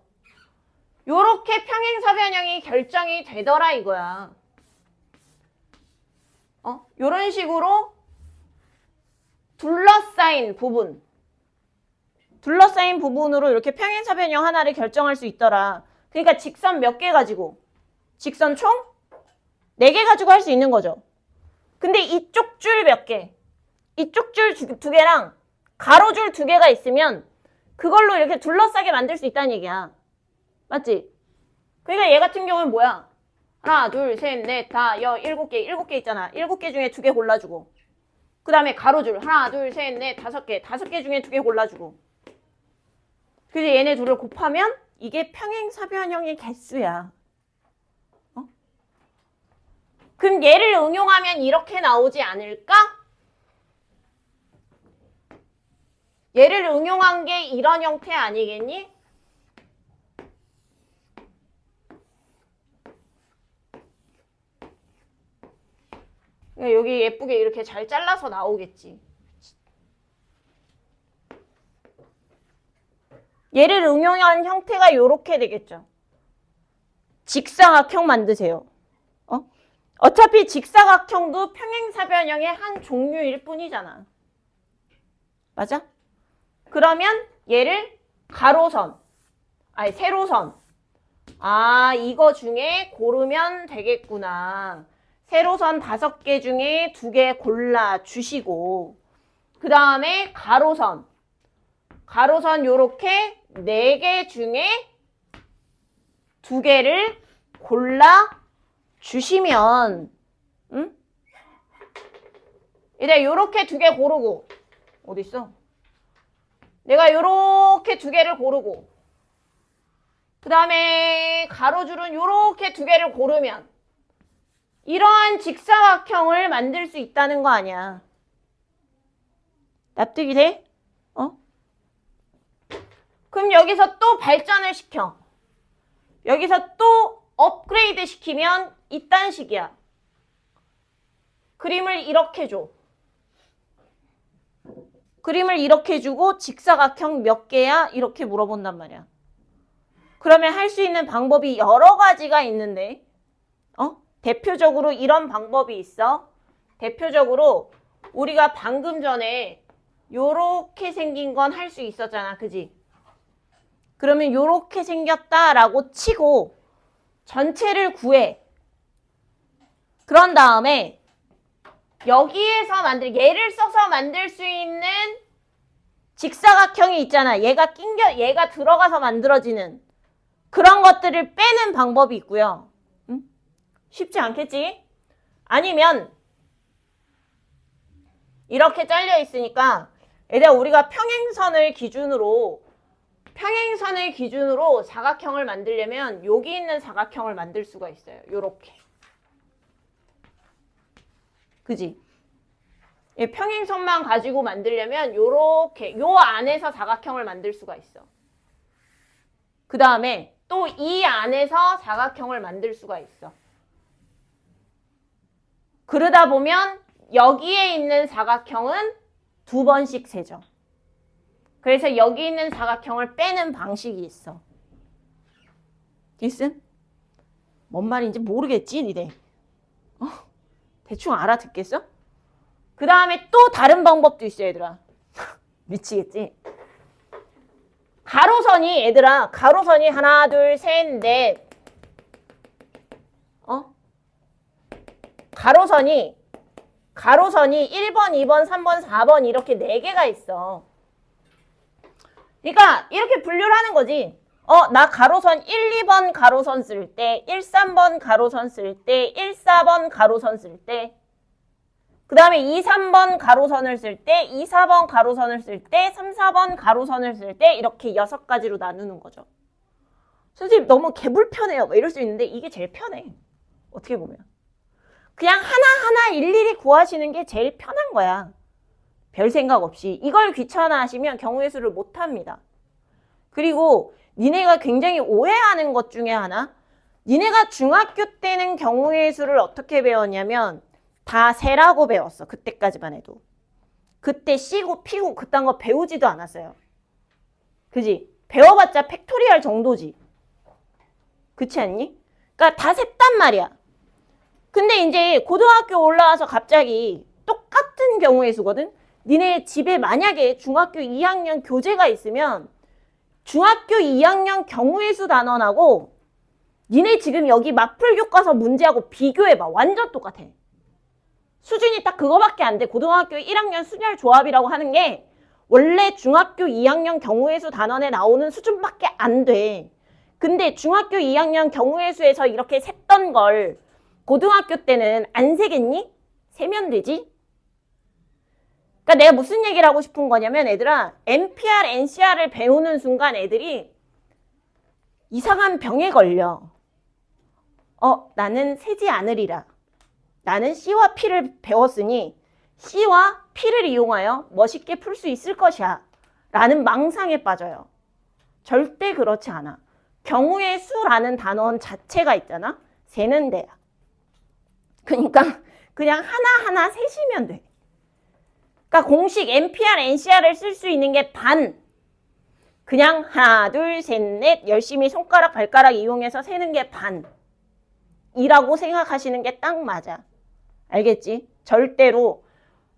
요렇게 평행사변형이 결정이 되더라 이거야. 요런 식으로 둘러싸인 부분으로 이렇게 평행사변형 하나를 결정할 수 있더라. 그러니까 직선 몇 개 가지고? 직선 총 4개 가지고 할 수 있는 거죠. 근데 이쪽 줄 몇 개? 이쪽 줄 두 개랑 가로줄 2개가 있으면 그걸로 이렇게 둘러싸게 만들 수 있다는 얘기야. 맞지? 그러니까 얘 같은 경우는 뭐야? 하나, 둘, 셋, 넷, 다, 7개 있잖아. 7개 중에 2개 골라주고. 그 다음에 가로줄 하나, 둘, 셋, 넷, 5개. 5개 중에 2개 골라주고. 그래서 얘네 둘을 곱하면 이게 평행사변형의 개수야. 그럼 얘를 응용하면 이렇게 나오지 않을까? 얘를 응용한 게 이런 형태 아니겠니? 여기 예쁘게 이렇게 잘 잘라서 나오겠지. 얘를 응용한 형태가 이렇게 되겠죠. 직사각형 만드세요. 어차피 직사각형도 평행사변형의 한 종류일 뿐이잖아. 맞아? 그러면 얘를 세로선. 이거 중에 고르면 되겠구나. 세로선 5개 중에 2개 골라주시고, 그 다음에 가로선 요렇게 4개 중에 2개를 골라주시면, 이제 요렇게 2개 고르고, 어딨어? 내가 요렇게 2개를 고르고, 그 다음에 가로줄은 요렇게 2개를 고르면, 이러한 직사각형을 만들 수 있다는 거 아니야. 납득이 돼? 그럼 여기서 또 발전을 시켜. 여기서 또 업그레이드 시키면 이딴 식이야. 그림을 이렇게 줘. 그림을 이렇게 주고 직사각형 몇 개야? 이렇게 물어본단 말이야. 그러면 할 수 있는 방법이 여러 가지가 있는데, 대표적으로 이런 방법이 있어. 대표적으로 우리가 방금 전에 요렇게 생긴 건 할 수 있었잖아. 그지? 그러면 요렇게 생겼다라고 치고 전체를 구해. 그런 다음에 여기에서 얘를 써서 만들 수 있는 직사각형이 있잖아. 얘가 들어가서 만들어지는 그런 것들을 빼는 방법이 있고요. 쉽지 않겠지? 아니면 이렇게 잘려 있으니까 얘들아 우리가 평행선을 기준으로 사각형을 만들려면 여기 있는 사각형을 만들 수가 있어요. 요렇게. 그지? 평행선만 가지고 만들려면 요렇게 요 안에서 사각형을 만들 수가 있어. 그 다음에 또 이 안에서 사각형을 만들 수가 있어. 그러다 보면 여기에 있는 사각형은 2번씩 세죠. 그래서 여기 있는 사각형을 빼는 방식이 있어. 됐음? 뭔 말인지 모르겠지, 니네? 대충 알아듣겠어? 그 다음에 또 다른 방법도 있어, 얘들아. 미치겠지? 가로선이 하나, 둘, 셋, 넷. 가로선이 1번, 2번, 3번, 4번 이렇게 4개가 있어. 그러니까 이렇게 분류를 하는 거지. 나 가로선 1, 2번 가로선 쓸 때, 1, 3번 가로선 쓸 때, 1, 4번 가로선 쓸 때, 그 다음에 2, 3번 가로선을 쓸 때, 2, 4번 가로선을 쓸 때, 3, 4번 가로선을 쓸 때 이렇게 6가지로 나누는 거죠. 선생님 너무 개불편해요. 뭐 이럴 수 있는데 이게 제일 편해. 어떻게 보면. 그냥 하나하나 일일이 구하시는 게 제일 편한 거야. 별 생각 없이. 이걸 귀찮아하시면 경우의 수를 못합니다. 그리고 니네가 굉장히 오해하는 것 중에 하나, 니네가 중학교 때는 경우의 수를 어떻게 배웠냐면 다 세라고 배웠어. 그때까지만 해도. 그때 C고 P고 그딴 거 배우지도 않았어요. 그지? 배워봤자 팩토리얼 정도지. 그렇지 않니? 그러니까 다 셌단 말이야. 근데 이제 고등학교 올라와서 갑자기 똑같은 경우의 수거든? 니네 집에 만약에 중학교 2학년 교재가 있으면 중학교 2학년 경우의 수 단원하고 니네 지금 여기 마플 교과서 문제하고 비교해봐. 완전 똑같아. 수준이 딱 그거밖에 안 돼. 고등학교 1학년 순열 조합이라고 하는 게 원래 중학교 2학년 경우의 수 단원에 나오는 수준밖에 안 돼. 근데 중학교 2학년 경우의 수에서 이렇게 셌던 걸 고등학교 때는 안 세겠니? 세면 되지? 그러니까 내가 무슨 얘기를 하고 싶은 거냐면 얘들아, NPR, NCR을 배우는 순간 애들이 이상한 병에 걸려. 나는 세지 않으리라. 나는 C와 P를 배웠으니 C와 P를 이용하여 멋있게 풀 수 있을 것이야 라는 망상에 빠져요. 절대 그렇지 않아. 경우의 수라는 단원 자체가 있잖아. 세는 데야. 그러니까 그냥 하나하나 세시면 돼. 그러니까 공식 NPR, NCR을 쓸 수 있는 게 반. 그냥 하나, 둘, 셋, 넷 열심히 손가락, 발가락 이용해서 세는 게 반. 이라고 생각하시는 게 딱 맞아. 알겠지? 절대로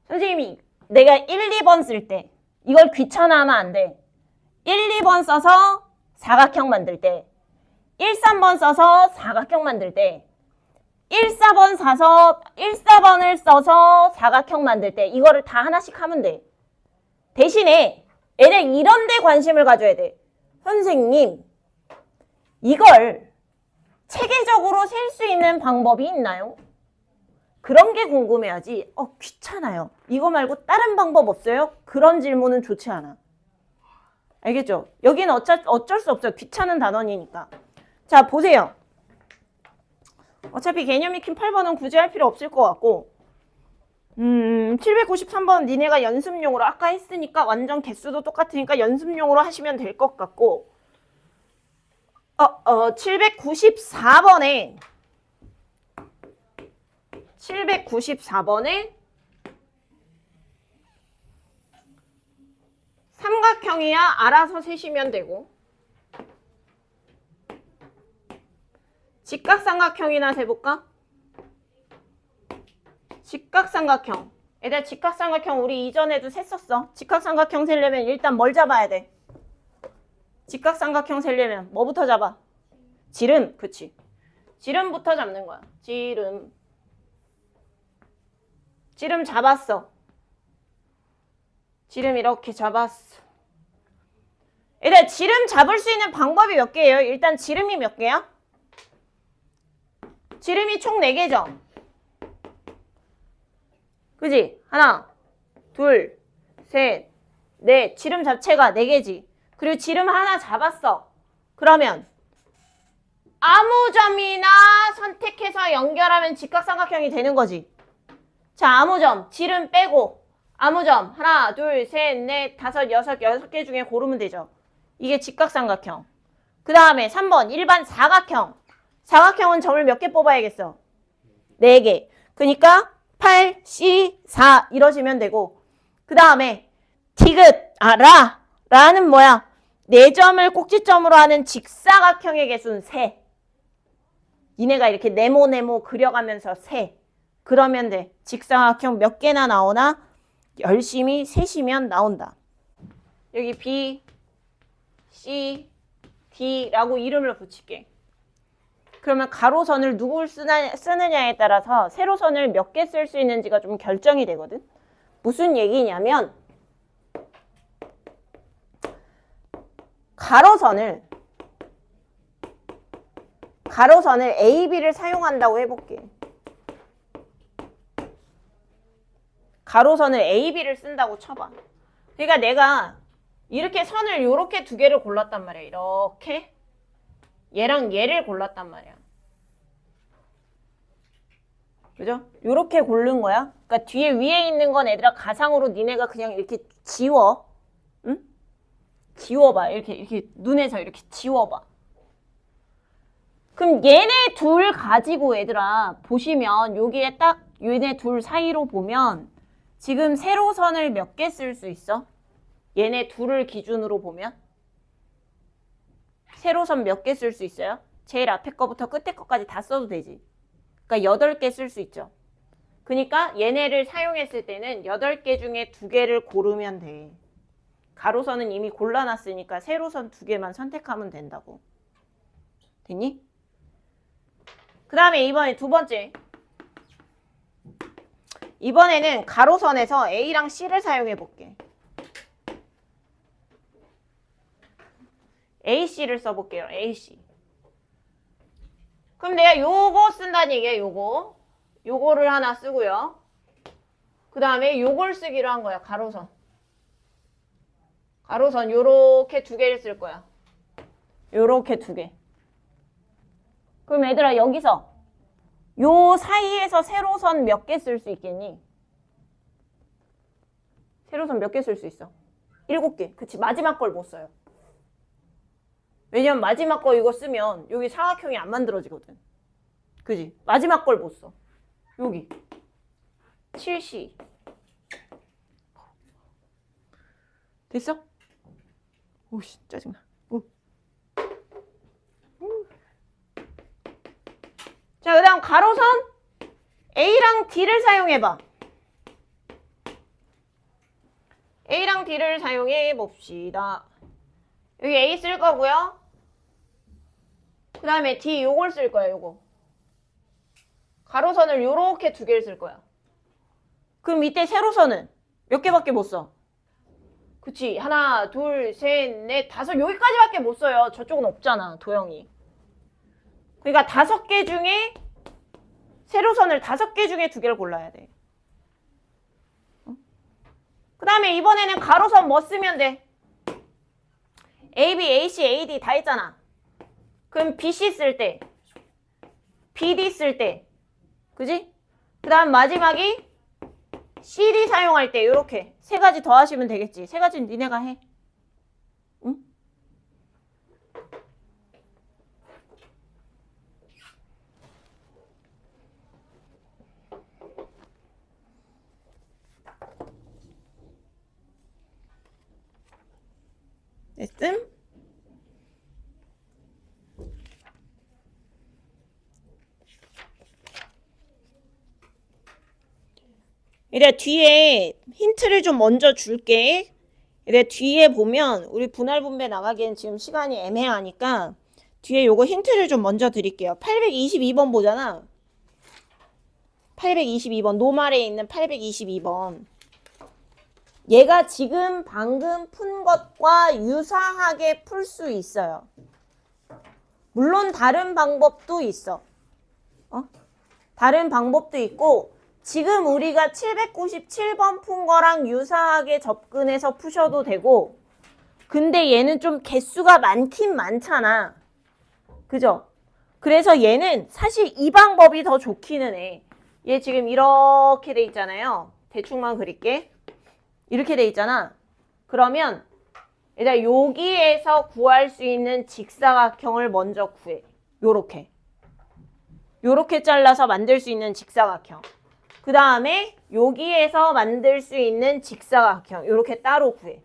선생님이 내가 1, 2번 쓸 때 이걸 귀찮아하면 안 돼. 1, 2번 써서 사각형 만들 때 1, 3번 써서 사각형 만들 때 1, 4번을 써서 사각형 만들 때 이거를 다 하나씩 하면 돼. 대신에 애들 이런 데 관심을 가져야 돼. 선생님, 이걸 체계적으로 셀 수 있는 방법이 있나요? 그런 게 궁금해하지. 귀찮아요. 이거 말고 다른 방법 없어요? 그런 질문은 좋지 않아. 알겠죠? 여기는 어쩔 수 없어요. 귀찮은 단원이니까. 자, 보세요. 어차피 개념 익힌 8번은 굳이 할 필요 없을 것 같고 793번 니네가 연습용으로 아까 했으니까 완전 개수도 똑같으니까 연습용으로 하시면 될 것 같고 794번에 삼각형이야 알아서 세시면 되고 직각삼각형이나 세볼까? 직각삼각형. 얘들아 직각삼각형 우리 이전에도 셌었어. 직각삼각형 세려면 일단 뭘 잡아야 돼? 직각삼각형 세려면 뭐부터 잡아? 지름. 그치. 지름부터 잡는 거야. 지름 잡았어. 지름 이렇게 잡았어. 얘들아 지름 잡을 수 있는 방법이 몇 개예요? 일단 지름이 몇 개야? 지름이 총 4개죠? 그지? 하나, 둘, 셋, 넷. 지름 자체가 4개지. 그리고 지름 하나 잡았어. 그러면 아무 점이나 선택해서 연결하면 직각삼각형이 되는 거지. 자, 아무 점, 지름 빼고 아무 점 하나, 둘, 셋, 넷, 다섯, 여섯 개 중에 고르면 되죠. 이게 직각삼각형. 그 다음에 3번 일반 사각형. 사각형은 점을 몇 개 뽑아야겠어? 4개. 그러니까 8, C, 4 이러시면 되고 그 다음에 티귿, 라는 뭐야? 4점을 꼭지점으로 하는 직사각형의 개수는 3. 니네가 이렇게 네모네모 그려가면서 세. 그러면 돼. 직사각형 몇 개나 나오나? 열심히 세시면 나온다. 여기 B, C, D라고 이름을 붙일게. 그러면 가로선을 누굴 쓰느냐에 따라서 세로선을 몇 개 쓸 수 있는지가 좀 결정이 되거든. 무슨 얘기냐면 가로선을 A, B를 사용한다고 해볼게. 가로선을 A, B를 쓴다고 쳐봐. 그러니까 내가 이렇게 선을 이렇게 2개를 골랐단 말이야. 이렇게 얘랑 얘를 골랐단 말이야. 그죠? 이렇게 고른 거야. 그러니까 뒤에 위에 있는 건 얘들아 가상으로 니네가 그냥 이렇게 지워. 지워봐. 이렇게 눈에서 이렇게 지워봐. 그럼 얘네 둘 가지고 얘들아 보시면 여기에 딱 얘네 둘 사이로 보면 지금 세로선을 몇 개 쓸 수 있어? 얘네 둘을 기준으로 보면 세로선 몇 개 쓸 수 있어요? 제일 앞에 거부터 끝에 거까지 다 써도 되지. 그러니까 8개 쓸 수 있죠. 그러니까 얘네를 사용했을 때는 8개 중에 2개를 고르면 돼. 가로선은 이미 골라놨으니까 세로선 2개만 선택하면 된다고. 됐니? 그 다음에 이번에 두 번째. 이번에는 가로선에서 A랑 C를 사용해 볼게. AC를 써볼게요. AC. 그럼 내가 요거 쓴다는 얘기야. 요거를 하나 쓰고요. 그 다음에 요걸 쓰기로 한 거야. 가로선 요렇게 2개를 쓸 거야. 요렇게 2개. 그럼 얘들아 여기서 요 사이에서 세로선 몇 개 쓸 수 있겠니? 세로선 몇 개 쓸 수 있어? 7개. 그치, 마지막 걸 못 써요. 왜냐면 마지막 거 이거 쓰면 여기 사각형이 안 만들어지거든. 그지? 마지막 걸 못 써. 여기 7C. 됐어? 오씨 짜증나. 자, 그 다음 가로선 A랑 D를 사용해봐. A랑 D를 사용해 봅시다. 여기 A 쓸 거고요. 그 다음에 D 요걸 쓸 거야. 요거. 가로선을 요렇게 2개를 쓸 거야. 그럼 이때 세로선은 몇 개밖에 못 써? 그치. 하나, 둘, 셋, 넷, 다섯 여기까지밖에 못 써요. 저쪽은 없잖아. 도형이. 그러니까 5개 중에 세로선을 5개 중에 2개를 골라야 돼. 그 다음에 이번에는 가로선 뭐 쓰면 돼? AB, AC, AD 다 했잖아. 그럼 BC 쓸 때, BD 쓸 때, 그지? 그 다음 마지막이 CD 사용할 때 이렇게 3가지 더 하시면 되겠지. 3가지는 니네가 해. 응? 됐음? 이래 뒤에 힌트를 좀 먼저 줄게. 이래 뒤에 보면 우리 분할 분배 나가기엔 지금 시간이 애매하니까 뒤에 요거 힌트를 좀 먼저 드릴게요. 822번 보잖아. 822번 노말에 있는 822번. 얘가 지금 방금 푼 것과 유사하게 풀 수 있어요. 물론 다른 방법도 있어. 다른 방법도 있고 지금 우리가 797번 푼 거랑 유사하게 접근해서 푸셔도 되고 근데 얘는 좀 개수가 많긴 많잖아. 그죠? 그래서 얘는 사실 이 방법이 더 좋기는 해. 얘 지금 이렇게 돼 있잖아요. 대충만 그릴게. 이렇게 돼 있잖아. 그러면 일단 여기에서 구할 수 있는 직사각형을 먼저 구해. 요렇게 잘라서 만들 수 있는 직사각형. 그 다음에 여기에서 만들 수 있는 직사각형 요렇게 따로 구해.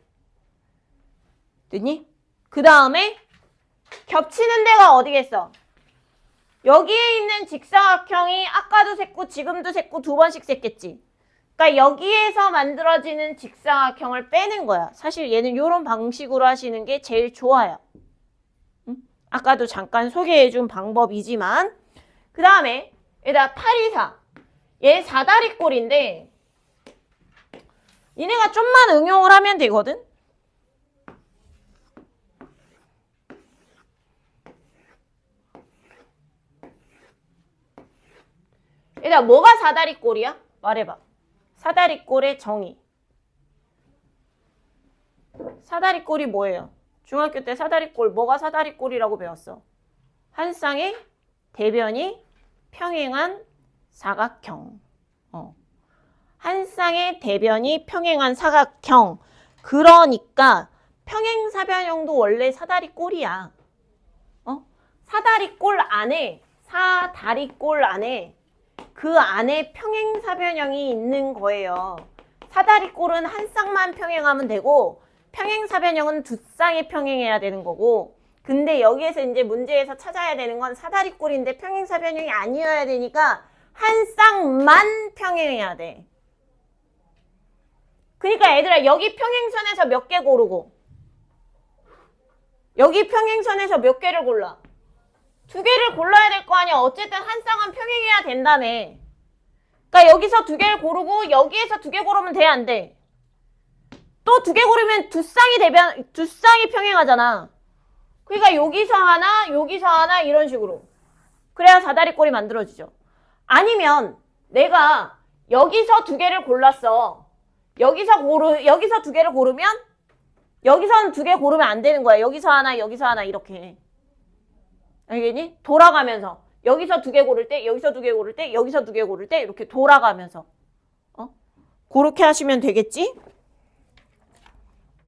됐니? 그 다음에 겹치는 데가 어디겠어? 여기에 있는 직사각형이 아까도 셌고 지금도 셌고 2번씩 셌겠지. 그러니까 여기에서 만들어지는 직사각형을 빼는 거야. 사실 얘는 이런 방식으로 하시는 게 제일 좋아요. 응? 아까도 잠깐 소개해준 방법이지만 그 다음에 얘다 824. 얘 사다리꼴인데 얘네가 좀만 응용을 하면 되거든. 얘들아 뭐가 사다리꼴이야? 말해봐. 사다리꼴의 정의. 사다리꼴이 뭐예요? 중학교 때 사다리꼴 뭐가 사다리꼴이라고 배웠어? 한 쌍의 대변이 평행한 사각형. 한 쌍의 대변이 평행한 사각형. 그러니까 평행사변형도 원래 사다리꼴이야. 사다리꼴 안에 그 안에 평행사변형이 있는 거예요. 사다리꼴은 한 쌍만 평행하면 되고 평행사변형은 두 쌍이 평행해야 되는 거고, 근데 여기에서 이제 문제에서 찾아야 되는 건 사다리꼴인데 평행사변형이 아니어야 되니까 한 쌍만 평행해야 돼. 그러니까 얘들아, 여기 평행선에서 몇 개 고르고 여기 평행선에서 몇 개를 골라? 두 개를 골라야 될 거 아니야. 어쨌든 한 쌍은 평행해야 된다며. 그러니까 여기서 두 개를 고르고 여기에서 두 개 고르면 돼, 안 돼? 또 두 개 고르면 두 쌍이 평행하잖아. 그러니까 여기서 하나 이런 식으로. 그래야 사다리꼴이 만들어지죠. 아니면 내가 여기서 두 개를 골랐어. 여기서 두 개를 고르면 여기서는 두 개 고르면 안 되는 거야. 여기서 하나 이렇게. 알겠니? 돌아가면서 여기서 두 개 고를 때, 여기서 두 개 고를 때, 여기서 두 개 고를 때 이렇게 돌아가면서 그렇게 하시면 되겠지?